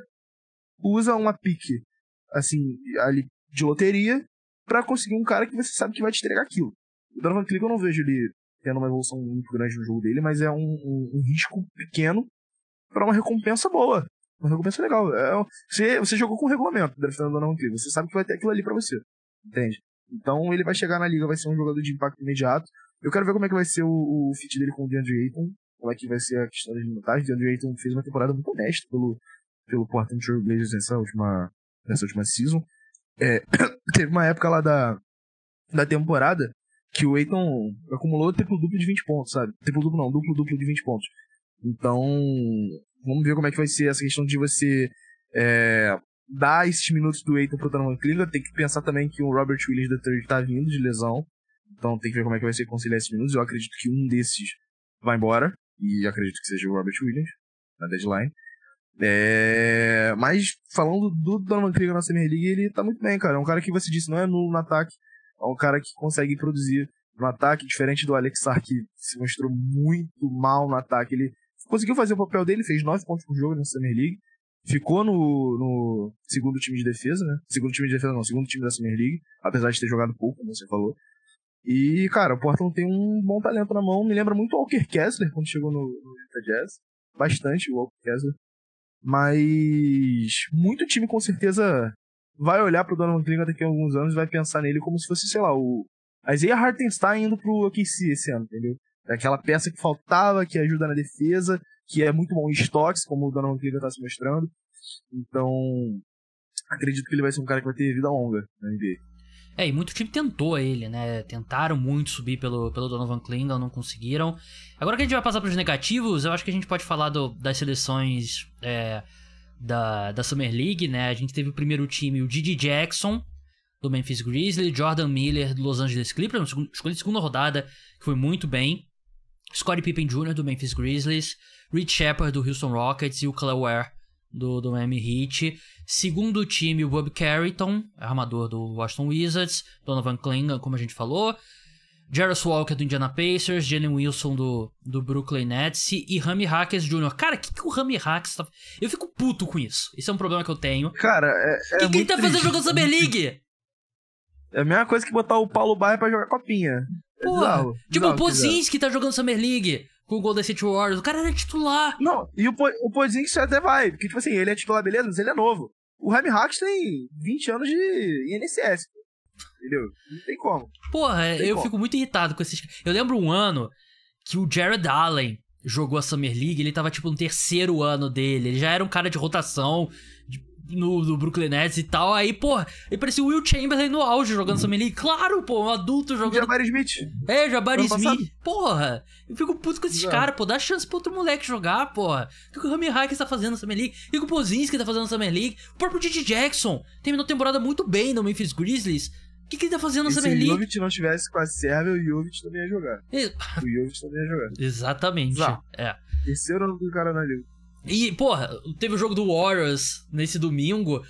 S2: usa uma pick, assim, ali de loteria pra conseguir um cara que você sabe que vai te entregar aquilo. O Donovan Clingan eu não vejo ele tendo uma evolução muito grande no jogo dele, mas é um risco pequeno pra uma recompensa boa. Uma recompensa legal. Você jogou com o regulamento, draftando o Donovan Clingan. Você sabe que vai ter aquilo ali pra você. Entende? Então ele vai chegar na liga, vai ser um jogador de impacto imediato. Eu quero ver como é que vai ser o fit dele com o DeAndre Ayton. Como é que vai ser a questão das minutagens. O DeAndre Ayton fez uma temporada muito honesta pelo Portland Trail Blazers nessa última season. Teve uma época lá da temporada que o Ayton acumulou triplo-duplo de 20 pontos, sabe? Triplo-duplo não, duplo-duplo de 20 pontos. Então, vamos ver como é que vai ser essa questão de você dar esses minutos do Ayton pro Donovan Clingan. Tem que pensar também que o Robert Williams III tá vindo de lesão. Então tem que ver como é que vai ser conciliar esses minutos. Eu acredito que um desses vai embora. E acredito que seja o Robert Williams na deadline. Mas falando do Donovan Clingan na Summer League, ele tá muito bem, cara. É um cara que você disse, não é nulo no ataque. É um cara que consegue produzir no ataque, diferente do Alex Sá, que se mostrou muito mal no ataque. Ele conseguiu fazer o papel dele, fez 9 pontos por jogo na Summer League. Ficou no segundo time de defesa, né? Segundo time da Summer League. Apesar de ter jogado pouco, como você falou. E, cara, o Portland tem um bom talento na mão. Me lembra muito o Walker Kessler quando chegou no Utah Jazz. Bastante o Walker Kessler. Mas muito time com certeza vai olhar pro Donovan Clingan daqui a alguns anos e vai pensar nele como se fosse, sei lá, o Isaiah Hartenstein indo pro OKC esse ano, entendeu? É aquela peça que faltava, que ajuda na defesa, que é muito bom em estoques, como o Donovan Clingan tá se mostrando. Então, acredito que ele vai ser um cara que vai ter vida longa na NBA.
S1: E muito time tentou ele, né? Tentaram muito subir pelo Donovan Clingan, não conseguiram. Agora que a gente vai passar pros negativos, eu acho que a gente pode falar das seleções da Summer League, né? A gente teve o primeiro time, o Gigi Jackson, do Memphis Grizzlies, Jordan Miller, do Los Angeles Clippers, escolha de segunda rodada, que foi muito bem. Scottie Pippen Jr., do Memphis Grizzlies, Reed Shepard, do Houston Rockets, e o Clay Ware, do Miami Heat. Segundo time, o Bob Carrington, armador do Washington Wizards, Donovan Clingan, como a gente falou, Jarvis Walker, do Indiana Pacers, Jalen Wilson, do Brooklyn Nets, e Rami Hackers Jr. Cara, o que o Rami Hackers tá... Eu fico puto com isso. Isso é um problema que eu tenho.
S2: Cara,
S1: O que ele tá fazendo jogando Summer League?
S2: É a mesma coisa que botar o Paulo Baier pra jogar copinha.
S1: Porra, tipo o Pozinski tá jogando Summer League com o Golden State Warriors. O cara era titular.
S2: Não, e o Pozinski até vai. Porque, tipo assim, ele é titular, beleza, mas ele é novo. O Rami Hackers tem 20 anos de INSS. Entendeu? Não tem como.
S1: Porra, eu fico muito irritado com esses... Eu lembro um ano que o Jared Allen jogou a Summer League, ele tava, tipo, no 3º ano dele. Ele já era um cara de rotação no Brooklyn Nets e tal. Aí, porra, ele parecia o Will Chamberlain no auge jogando Summer League. Claro, pô, um adulto jogando...
S2: Jabari Smith.
S1: Jabari Smith. Porra, eu fico puto com esses caras, pô. Dá chance pro outro moleque jogar, porra. O que o Rami Hikes tá fazendo na Summer League? O que o Pozinski tá fazendo na Summer League? O próprio J.J. Jackson terminou a temporada muito bem no Memphis Grizzlies. O que ele tá fazendo na Summer League?
S2: Se o Jovic não tivesse com a Sérvia, o Jovic também ia jogar. O Jovic também ia jogar.
S1: Exatamente.
S2: Terceiro ano do cara na liga.
S1: E, porra, teve o jogo do Warriors nesse domingo.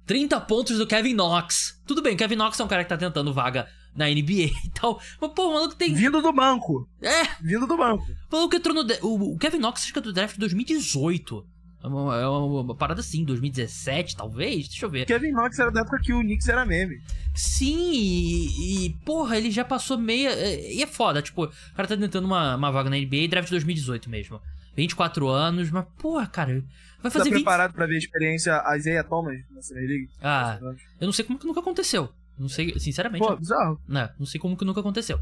S1: 30 pontos do Kevin Knox. Tudo bem, Kevin Knox é um cara que tá tentando vaga na NBA e tal. Mas, pô, o maluco tem...
S2: Vindo do banco. Vindo do banco.
S1: O maluco entrou no... O Kevin Knox acho que é do draft de 2018. É uma parada assim, 2017, talvez? Deixa eu ver.
S2: Kevin Knox era da época que o Knicks era meme.
S1: Sim, e porra, ele já passou meia... E é foda, tipo, o cara tá tentando uma vaga na NBA, draft de 2018 mesmo. 24 anos, mas porra, cara, vai fazer 20...
S2: Tá preparado pra ver a experiência Isaiah Thomas na Summer League?
S1: Eu não sei como que nunca aconteceu. Não sei, sinceramente.
S2: Pô, bizarro.
S1: Não sei como que nunca aconteceu.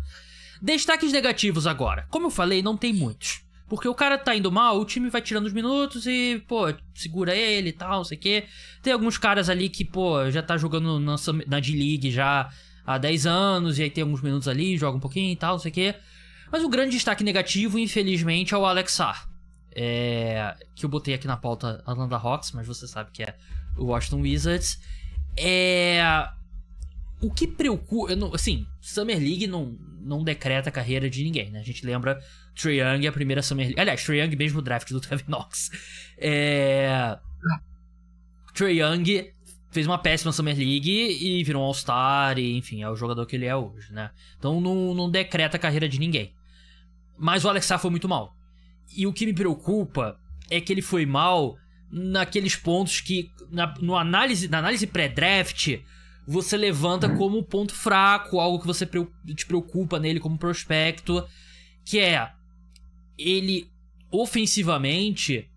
S1: Destaques negativos agora. Como eu falei, não tem muitos. Porque o cara tá indo mal, o time vai tirando os minutos e, pô, segura ele e tal, não sei o quê. Tem alguns caras ali que, pô, já tá jogando na D-League já há 10 anos, e aí tem alguns minutos ali, joga um pouquinho e tal, não sei o quê. Mas o grande destaque negativo, infelizmente, é o Alex Sarr. Que eu botei aqui na pauta Atlanta Hawks, mas você sabe que é o Washington Wizards. O que preocupa... Assim, Summer League não decreta a carreira de ninguém, né? A gente lembra Trae Young, a primeira Summer League... Aliás, Trae Young mesmo no draft do Kevin Knox. Trae Young fez uma péssima Summer League e virou um All-Star, e enfim, é o jogador que ele é hoje, né? Então não decreta a carreira de ninguém. Mas o Alex Sarr foi muito mal. E o que me preocupa é que ele foi mal naqueles pontos que, na análise pré-draft, você levanta como ponto fraco, algo que você te preocupa nele como prospecto, que é, ele, ofensivamente,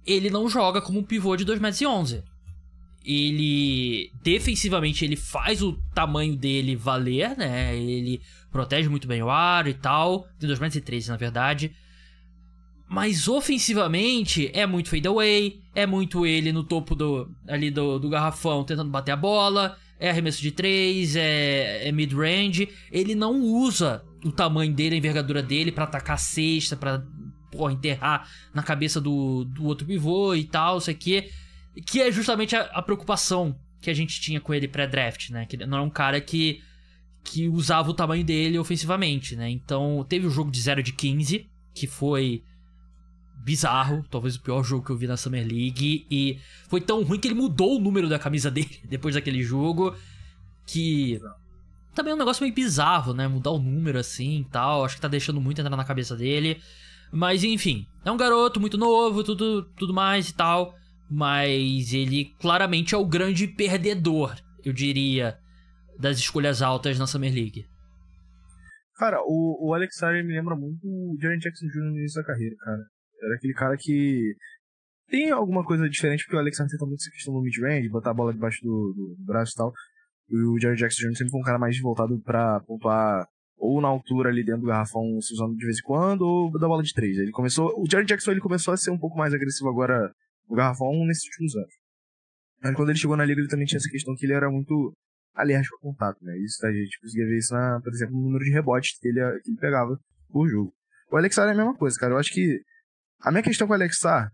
S1: ele não joga como um pivô de 2,11 m. Ele, defensivamente, ele faz o tamanho dele valer, né? Ele protege muito bem o aro e tal, tem 2,13 m, na verdade. Mas ofensivamente é muito fadeaway, é muito ele no topo do garrafão tentando bater a bola, é arremesso de 3, é mid-range. Ele não usa o tamanho dele, a envergadura dele pra atacar a cesta, pra enterrar na cabeça do outro pivô e tal, isso aqui. Que é justamente a preocupação que a gente tinha com ele pré-draft, né? Que ele não é um cara que usava o tamanho dele ofensivamente, né? Então teve o jogo de 0-15, que foi bizarro, talvez o pior jogo que eu vi na Summer League, e foi tão ruim que ele mudou o número da camisa dele depois daquele jogo, que também é um negócio meio bizarro, né, mudar o número assim e tal, acho que tá deixando muito entrar na cabeça dele, mas enfim, é um garoto muito novo, tudo mais e tal, mas ele claramente é o grande perdedor, eu diria, das escolhas altas na Summer League.
S2: Cara, o Alex Sarr me lembra muito o Jaren Jackson Jr. no início da carreira, cara. Era aquele cara que tem alguma coisa diferente, porque o Alex Sarr tenta muito essa questão do mid-range, botar a bola debaixo do braço e tal. E o Jaren Jackson Jr. sempre foi um cara mais voltado pra pontuar ou na altura ali dentro do garrafão, se usando de vez em quando, ou da bola de 3. O Jaren Jackson começou a ser um pouco mais agressivo agora no garrafão nesses últimos anos. Mas quando ele chegou na liga, ele também tinha essa questão que ele era muito alérgico ao contato, né? Isso a gente conseguia ver isso, por exemplo, no número de rebotes que ele pegava por jogo. O Alex Sarr é a mesma coisa, cara. Eu acho que a minha questão com o Alex Sarr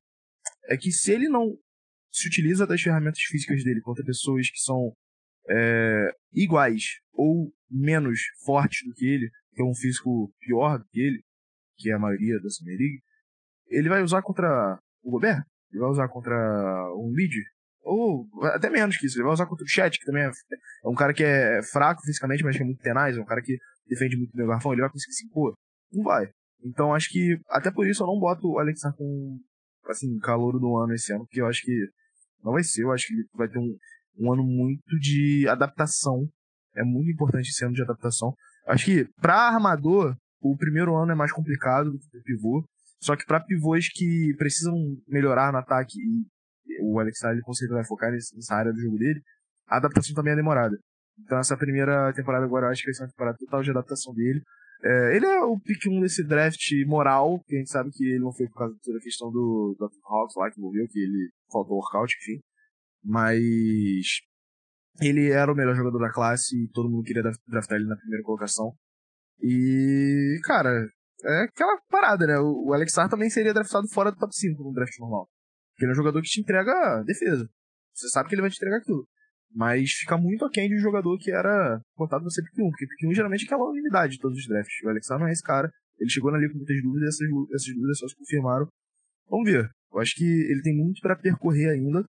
S2: é que se ele não se utiliza das ferramentas físicas dele contra pessoas que são iguais ou menos fortes do que ele, que é um físico pior do que ele, que é a maioria da Summer League, ele vai usar contra o Gobert, ele vai usar contra o Embiid, ou até menos que isso, ele vai usar contra o Chet, que também é um cara que é fraco fisicamente, mas que é muito tenaz, é um cara que defende muito bem o garrafão, ele vai conseguir se impor? Não vai. Então acho que, até por isso eu não boto o Alex Sarr com, assim, calouro do ano esse ano, porque eu acho que não vai ser, eu acho que ele vai ter um ano muito de adaptação, é muito importante esse ano de adaptação. Acho que pra armador, o primeiro ano é mais complicado do que pro pivô, só que pra pivôs que precisam melhorar no ataque, e o Alex Sarr, ele com certeza vai focar nessa área do jogo dele, a adaptação também é demorada. Então essa primeira temporada agora eu acho que vai ser uma temporada total de adaptação dele. Ele é o pick 1 desse draft moral, que a gente sabe que ele não foi por causa da questão do Hawks lá, que envolveu, que ele faltou workout, enfim. Mas ele era o melhor jogador da classe e todo mundo queria draftar ele na primeira colocação. E, cara, é aquela parada, né? O Alex Sarr também seria draftado fora do top 5 no draft normal. Porque ele é um jogador que te entrega defesa. Você sabe que ele vai te entregar aquilo. Mas fica muito aquém de um jogador que era cotado pra ser pick 1, porque pick 1 geralmente é aquela unidade de todos os drafts. O Alex Sarr não é esse cara. Ele chegou na liga com muitas dúvidas e essas dúvidas só se confirmaram. Vamos ver. Eu acho que ele tem muito pra percorrer ainda,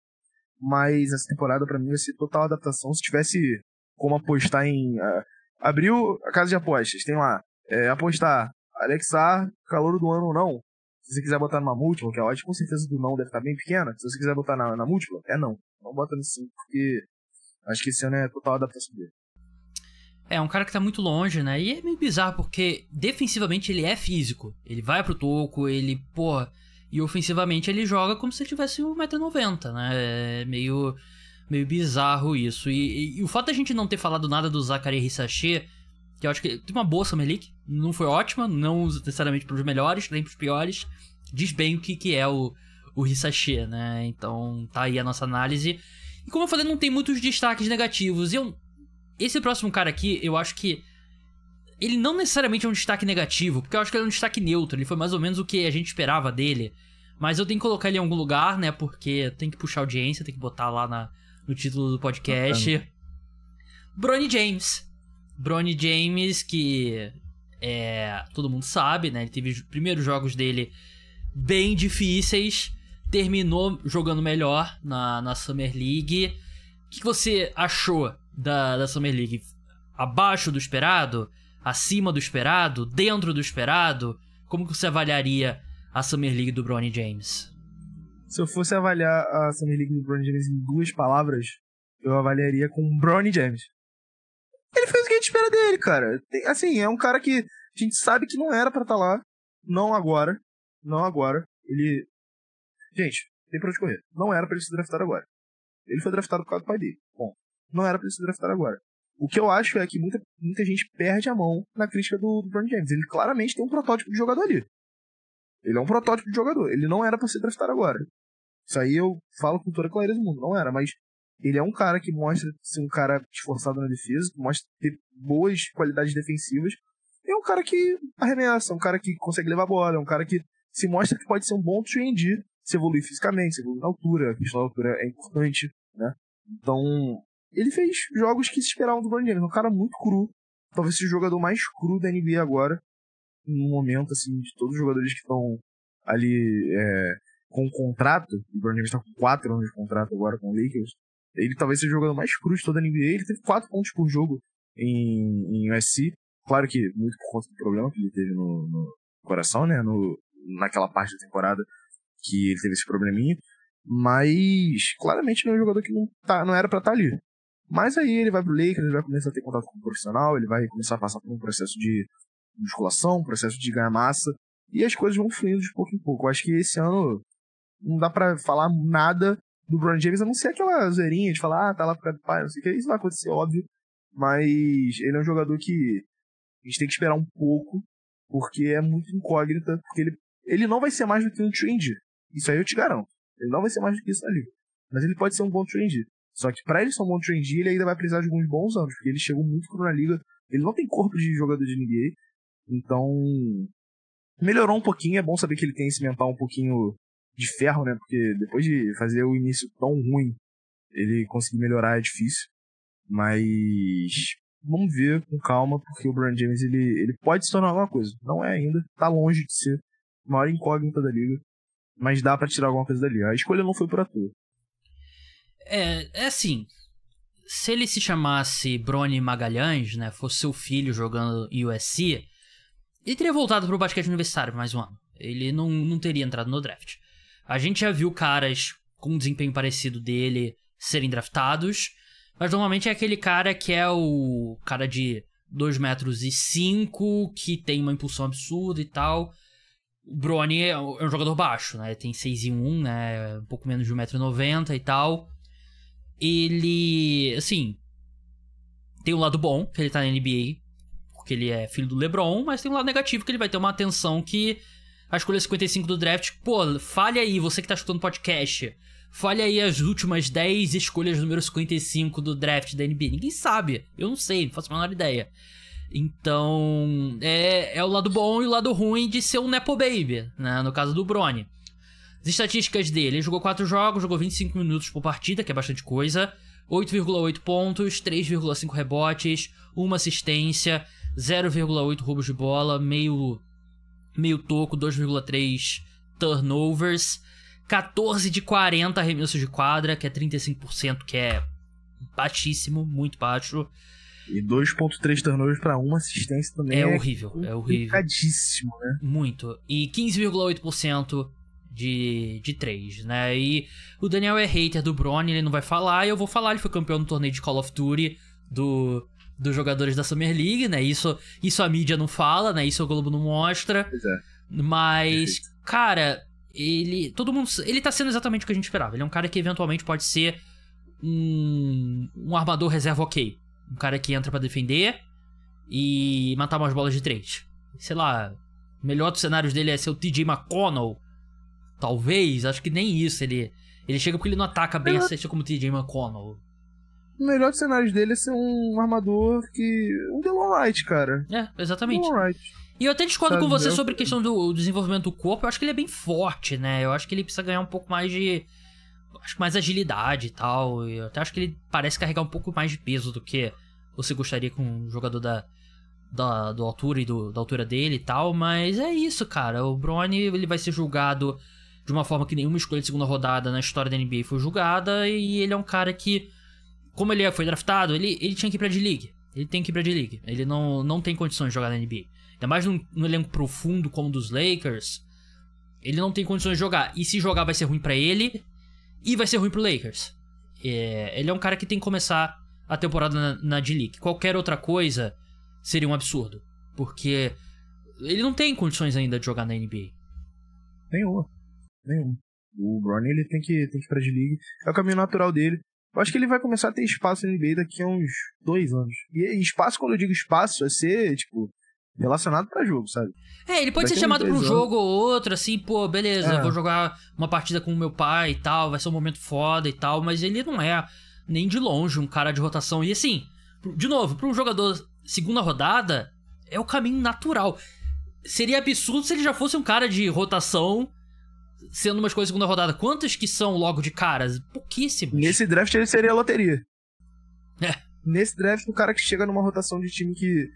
S2: mas essa temporada pra mim vai ser total adaptação. Se tivesse como apostar em... abriu a casa de apostas, tem lá, apostar Alex Sarr, calor do ano ou não. Se você quiser botar numa múltipla, que a odd com certeza do não deve estar bem pequena, se você quiser botar na múltipla, não. Não bota no 5, porque acho que esse ano é total adaptação dele.
S1: É um cara que tá muito longe, né? E é meio bizarro, porque defensivamente ele é físico. Ele vai pro toco, ele, pô... E ofensivamente ele joga como se ele tivesse 1,90 m, né? É meio bizarro isso. E o fato da gente não ter falado nada do Zaccharie Risacher, que eu acho que tem uma boa Summer League, não foi ótima, não necessariamente pros melhores, nem pros piores, diz bem o que é o Risacher, né? Então tá aí a nossa análise. E como eu falei, não tem muitos destaques negativos. Esse próximo cara aqui, eu acho que ele não necessariamente é um destaque negativo, porque eu acho que ele é um destaque neutro, ele foi mais ou menos o que a gente esperava dele. Mas eu tenho que colocar ele em algum lugar, né, porque tem que puxar audiência, tem que botar lá no título do podcast. Bronny James. Bronny James, que todo mundo sabe, né, ele teve os primeiros jogos dele bem difíceis, terminou jogando melhor na Summer League. O que você achou da Summer League? Abaixo do esperado? Acima do esperado? Dentro do esperado? Como que você avaliaria a Summer League do Bronny James?
S2: Se eu fosse avaliar a Summer League do Bronny James em 2 palavras, eu avaliaria com Bronny James. Ele fez o que a gente espera dele, cara. Assim, é um cara que a gente sabe que não era pra estar lá. Não agora. Ele... Gente, tem pra onde correr. Não era pra ele ser draftado agora. Ele foi draftado por causa do pai dele. Bom, não era pra ele ser draftado agora. O que eu acho é que muita gente perde a mão na crítica do Bronny James. Ele claramente tem um protótipo de jogador ali. Ele é um protótipo de jogador. Ele não era pra ser draftado agora. Isso aí eu falo com toda a clareza do mundo. Não era, mas ele é um cara que mostra ser um cara esforçado na defesa, que mostra ter boas qualidades defensivas. É um cara que arremessa, um cara que consegue levar a bola, é um cara que se mostra que pode ser um bom 3&D, se evoluir fisicamente, se evoluir na altura. A questão da altura é importante, né? Então, ele fez jogos que se esperavam do Bronny James. É um cara muito cru. Talvez seja o jogador mais cru da NBA agora. No momento, assim, de todos os jogadores que estão ali com contrato. O Bronny James está com 4 anos de contrato agora com o Lakers. Ele talvez seja o jogador mais cru de toda a NBA. Ele teve 4 pontos por jogo em USC. Claro que muito por conta do problema que ele teve no coração, né? Naquela parte da temporada que ele teve esse probleminha. Mas claramente não é um jogador que não era pra estar ali. Mas aí ele vai pro Lakers, ele vai começar a ter contato com o profissional, ele vai começar a passar por um processo de musculação, um processo de ganhar massa, e as coisas vão fluindo de pouco em pouco. Eu acho que esse ano não dá pra falar nada do Bronny James, a não ser aquela zoeirinha de falar, tá lá pro cara do pai, não sei o que, isso vai acontecer, óbvio, mas ele é um jogador que a gente tem que esperar um pouco, porque é muito incógnita, porque ele não vai ser mais do que um 3&D, isso aí eu te garanto. Ele não vai ser mais do que isso na liga. Mas ele pode ser um bom 3&D. Só que pra ele ser um bom 3&D, ele ainda vai precisar de alguns bons anos, porque ele chegou muito cru na liga. Ele não tem corpo de jogador de NBA. Então, melhorou um pouquinho. É bom saber que ele tem esse mental um pouquinho de ferro, né? Porque depois de fazer o início tão ruim, ele conseguir melhorar é difícil. Mas vamos ver com calma, porque o Bronny James ele pode se tornar alguma coisa. Não é ainda. Tá longe de ser a maior incógnita da liga. Mas dá pra tirar alguma coisa dali. A escolha não foi por à toa.
S1: É assim, se ele se chamasse Bronny Magalhães, né, fosse seu filho jogando USC, ele teria voltado pro basquete universitário por mais um ano. Ele não teria entrado no draft. A gente já viu caras com um desempenho parecido dele serem draftados, mas normalmente é aquele cara que é o cara de 2,5 m, que tem uma impulsão absurda e tal. O Bronny é um jogador baixo, né? Tem 6'1", né? Um pouco menos de 1,90 m e tal. Ele, assim, tem um lado bom, que ele tá na NBA, porque ele é filho do LeBron, mas tem um lado negativo, que ele vai ter uma atenção que a escolha 55 do draft... Pô, fale aí, você que tá escutando podcast, fale aí as últimas 10 escolhas número 55 do draft da NBA. Ninguém sabe, eu não sei, não faço a menor ideia. Então, é o lado bom e o lado ruim de ser um Nepo Baby, né? No caso do Bronny. As estatísticas dele: ele jogou 4 jogos, jogou 25 minutos por partida, que é bastante coisa, 8,8 pontos, 3,5 rebotes, 1 assistência, 0,8 roubos de bola, meio toco, 2,3 turnovers, 14 de 40 arremessos de quadra, que é 35%, que é baixíssimo, muito baixo.
S2: E 2,3 turnovers pra 1 assistência também.
S1: É horrível, é horrível.
S2: Complicadíssimo, né?
S1: Muito. E 15,8% de 3, né? E o Daniel é hater do Bronny, ele não vai falar, e eu vou falar, ele foi campeão no torneio de Call of Duty dos jogadores da Summer League, né? Isso a mídia não fala, né? Isso o Globo não mostra.
S2: Pois é.
S1: Mas, cara, ele tá sendo exatamente o que a gente esperava. Ele é um cara que eventualmente pode ser um armador reserva ok. Um cara que entra pra defender e matar umas bolas de 3. Sei lá, o melhor dos cenários dele é ser o TJ McConnell. Talvez, acho que nem isso. Ele chega porque ele não ataca bem a cesta como o TJ McConnell.
S2: O melhor dos cenários dele é ser um armador um Delon Wright, cara.
S1: É, exatamente.
S2: Delon Wright.
S1: E eu até discordo com você sobre a questão do desenvolvimento do corpo. Eu acho que ele é bem forte, né? Eu acho que ele precisa ganhar um pouco mais de... Acho que mais agilidade e tal. Eu até acho que ele parece carregar um pouco mais de peso do que você gostaria com um jogador da altura e da altura dele e tal. Mas é isso, cara. O Bronny, ele vai ser julgado de uma forma que nenhuma escolha de segunda rodada na história da NBA foi julgada. E ele é um cara que, como ele foi draftado, ele tinha que ir pra D-League. Ele tem que ir pra D-League. Ele não tem condições de jogar na NBA. Ainda mais num elenco profundo como o dos Lakers. Ele não tem condições de jogar. E se jogar vai ser ruim pra ele e vai ser ruim pro Lakers. Ele é um cara que tem que começar a temporada na D-League. Qualquer outra coisa seria um absurdo. Porque ele não tem condições ainda de jogar na NBA.
S2: Nenhuma. O Bronny, ele tem que ir pra D-League. É o caminho natural dele. Eu acho que ele vai começar a ter espaço na NBA daqui a uns 2 anos. E espaço, quando eu digo espaço, é ser, tipo, relacionado pra jogo, sabe?
S1: Ele pode ser chamado pra um jogo ou outro, assim, pô, beleza, eu vou jogar uma partida com o meu pai e tal, vai ser um momento foda e tal, mas ele não é nem de longe um cara de rotação. E assim, de novo, pra um jogador segunda rodada, é o caminho natural. Seria absurdo se ele já fosse um cara de rotação sendo uma escolha de segunda rodada. Quantos que são logo de caras? Pouquíssimos.
S2: Nesse draft ele seria a loteria. Nesse draft, o cara que chega numa rotação de time que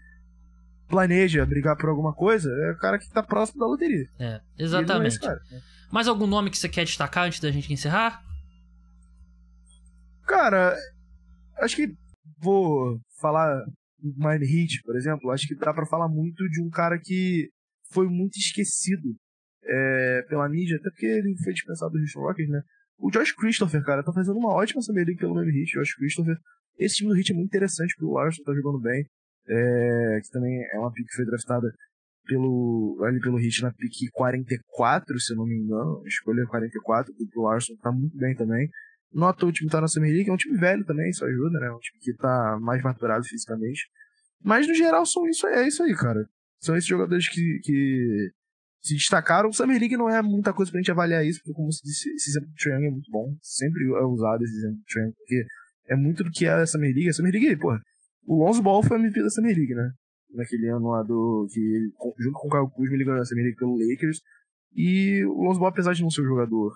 S2: planeja brigar por alguma coisa é o cara que tá próximo da loteria.
S1: Exatamente.
S2: Cara, né?
S1: Mais algum nome que você quer destacar antes da gente encerrar?
S2: Cara, acho que vou falar do Miami Heat, por exemplo. Acho que dá pra falar muito de um cara que foi muito esquecido pela mídia, até porque ele foi dispensado do Houston Rockets, né? O Josh Christopher, cara, tá fazendo uma ótima Summer League pelo Miami Heat. Josh Christopher. Esse time do Heat é muito interessante, porque o Larson tá jogando bem. Que também é uma pick que foi draftada pelo Heat na pick 44, se eu não me engano. Escolha 44, o Larson tá muito bem também. Não à toa o time tá na Summer League, é um time velho também, isso ajuda, né? É um time que tá mais maturado fisicamente. Mas no geral é isso aí, cara. São esses jogadores que se destacaram. O Summer League não é muita coisa pra gente avaliar isso, porque como se disse, esse exemplo do Trae Young é muito bom. Sempre é usado esse exemplo do Trae Young, porque é muito do que é a Summer League. A Summer League, porra, o Lonzo Ball foi MVP da Summer League, né? Naquele ano lá que junto com o Kyle Kuzma ele ganhou a Summer League pelo Lakers. E o Lonzo Ball, apesar de não ser um jogador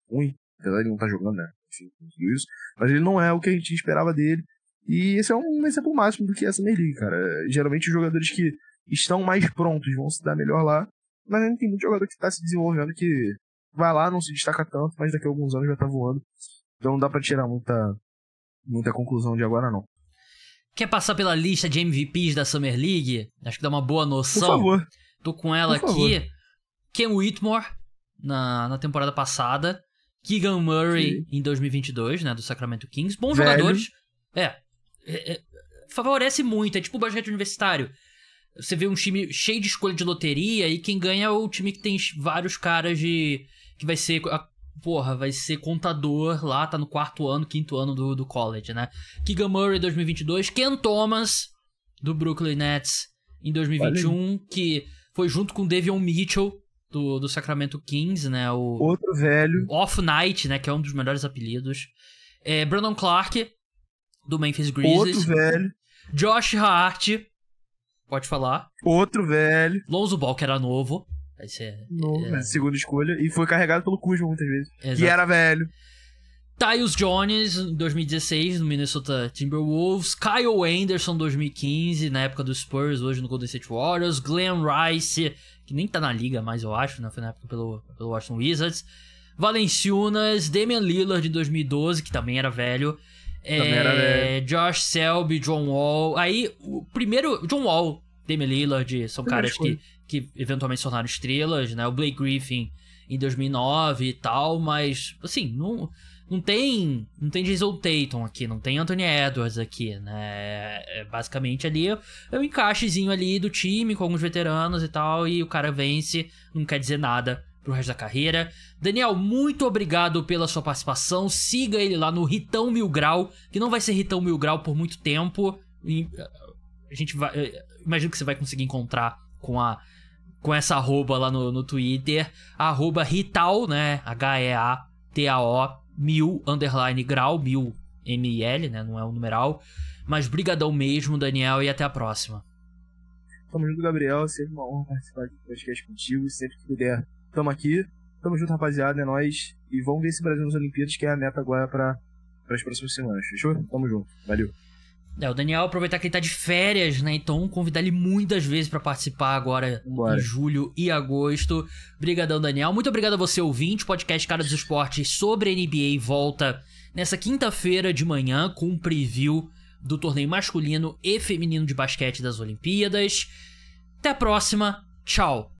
S2: ruim, apesar de não estar jogando, né? Enfim, tudo isso, mas ele não é o que a gente esperava dele. E esse é um exemplo máximo do que é a Summer League, cara. Geralmente os jogadores que estão mais prontos vão se dar melhor lá, mas ainda tem muito jogador que está se desenvolvendo que vai lá, não se destaca tanto, mas daqui a alguns anos já tá voando. Então não dá pra tirar muita conclusão de agora, não.
S1: Quer passar pela lista de MVPs da Summer League? Acho que dá uma boa noção.
S2: Por favor.
S1: Tô com ela aqui. Ken Whitmore, na temporada passada. Keegan Murray, em 2022, né, do Sacramento Kings. Bons jogadores. Favorece muito. É tipo o basquete universitário. Você vê um time cheio de escolha de loteria e quem ganha é o time que tem vários caras que vai ser porra, vai ser contador lá, tá no quinto ano do college, né? Keegan Murray 2022, Ken Thomas do Brooklyn Nets em 2021, que foi junto com Davion Mitchell do Sacramento Kings, né? O
S2: outro velho.
S1: Off Night, né? Que é um dos melhores apelidos. Brandon Clark do Memphis Grizzlies.
S2: Outro velho.
S1: Josh Hart, pode falar.
S2: Outro velho.
S1: Lonzo Ball, que era novo.
S2: Segunda escolha. E foi carregado pelo Kuzma muitas vezes.
S1: Exato.
S2: Que era velho.
S1: Tyus Jones, em 2016, no Minnesota Timberwolves. Kyle Anderson, 2015, na época do Spurs, hoje no Golden State Warriors. Glenn Rice, que nem tá na liga mais, eu acho, né? Foi na época pelo Washington Wizards. Valanciunas, Damian Lillard, de 2012, que também era velho.
S2: Também era velho.
S1: Josh Selby, John Wall. Aí, o primeiro... John Wall, Damian Lillard, são caras que eventualmente se tornaram estrelas, né? O Blake Griffin em 2009 e tal, mas, assim, não tem Jason Tatum aqui, não tem Anthony Edwards aqui, né? Basicamente ali é um encaixezinho ali do time com alguns veteranos e tal, e o cara vence, não quer dizer nada pro resto da carreira. Daniel, muito obrigado pela sua participação. Siga ele lá no Ritão Mil Grau, que não vai ser Ritão Mil Grau por muito tempo. E a gente vai... Imagino que você vai conseguir encontrar com essa arroba lá no Twitter. Arroba Rital, né? HEATAO 1000_grau, 1000 ML, né? Não é o numeral. Mas brigadão mesmo, Daniel, e até a próxima.
S2: Tamo junto, Gabriel. Sempre uma honra participar aqui do podcast contigo. Sempre que puder, tamo aqui. Tamo junto, rapaziada. É nóis. E vamos ver esse Brasil nas Olimpíadas, que é a meta agora para as próximas semanas. Fechou? Tamo junto. Valeu.
S1: O Daniel, aproveitar que ele tá de férias, né? Então, convidar ele muitas vezes pra participar agora em julho e agosto. Obrigadão, Daniel. Muito obrigado a você, ouvinte. O podcast Cara dos Esportes sobre NBA volta nessa quinta-feira de manhã com um preview do torneio masculino e feminino de basquete das Olimpíadas. Até a próxima. Tchau.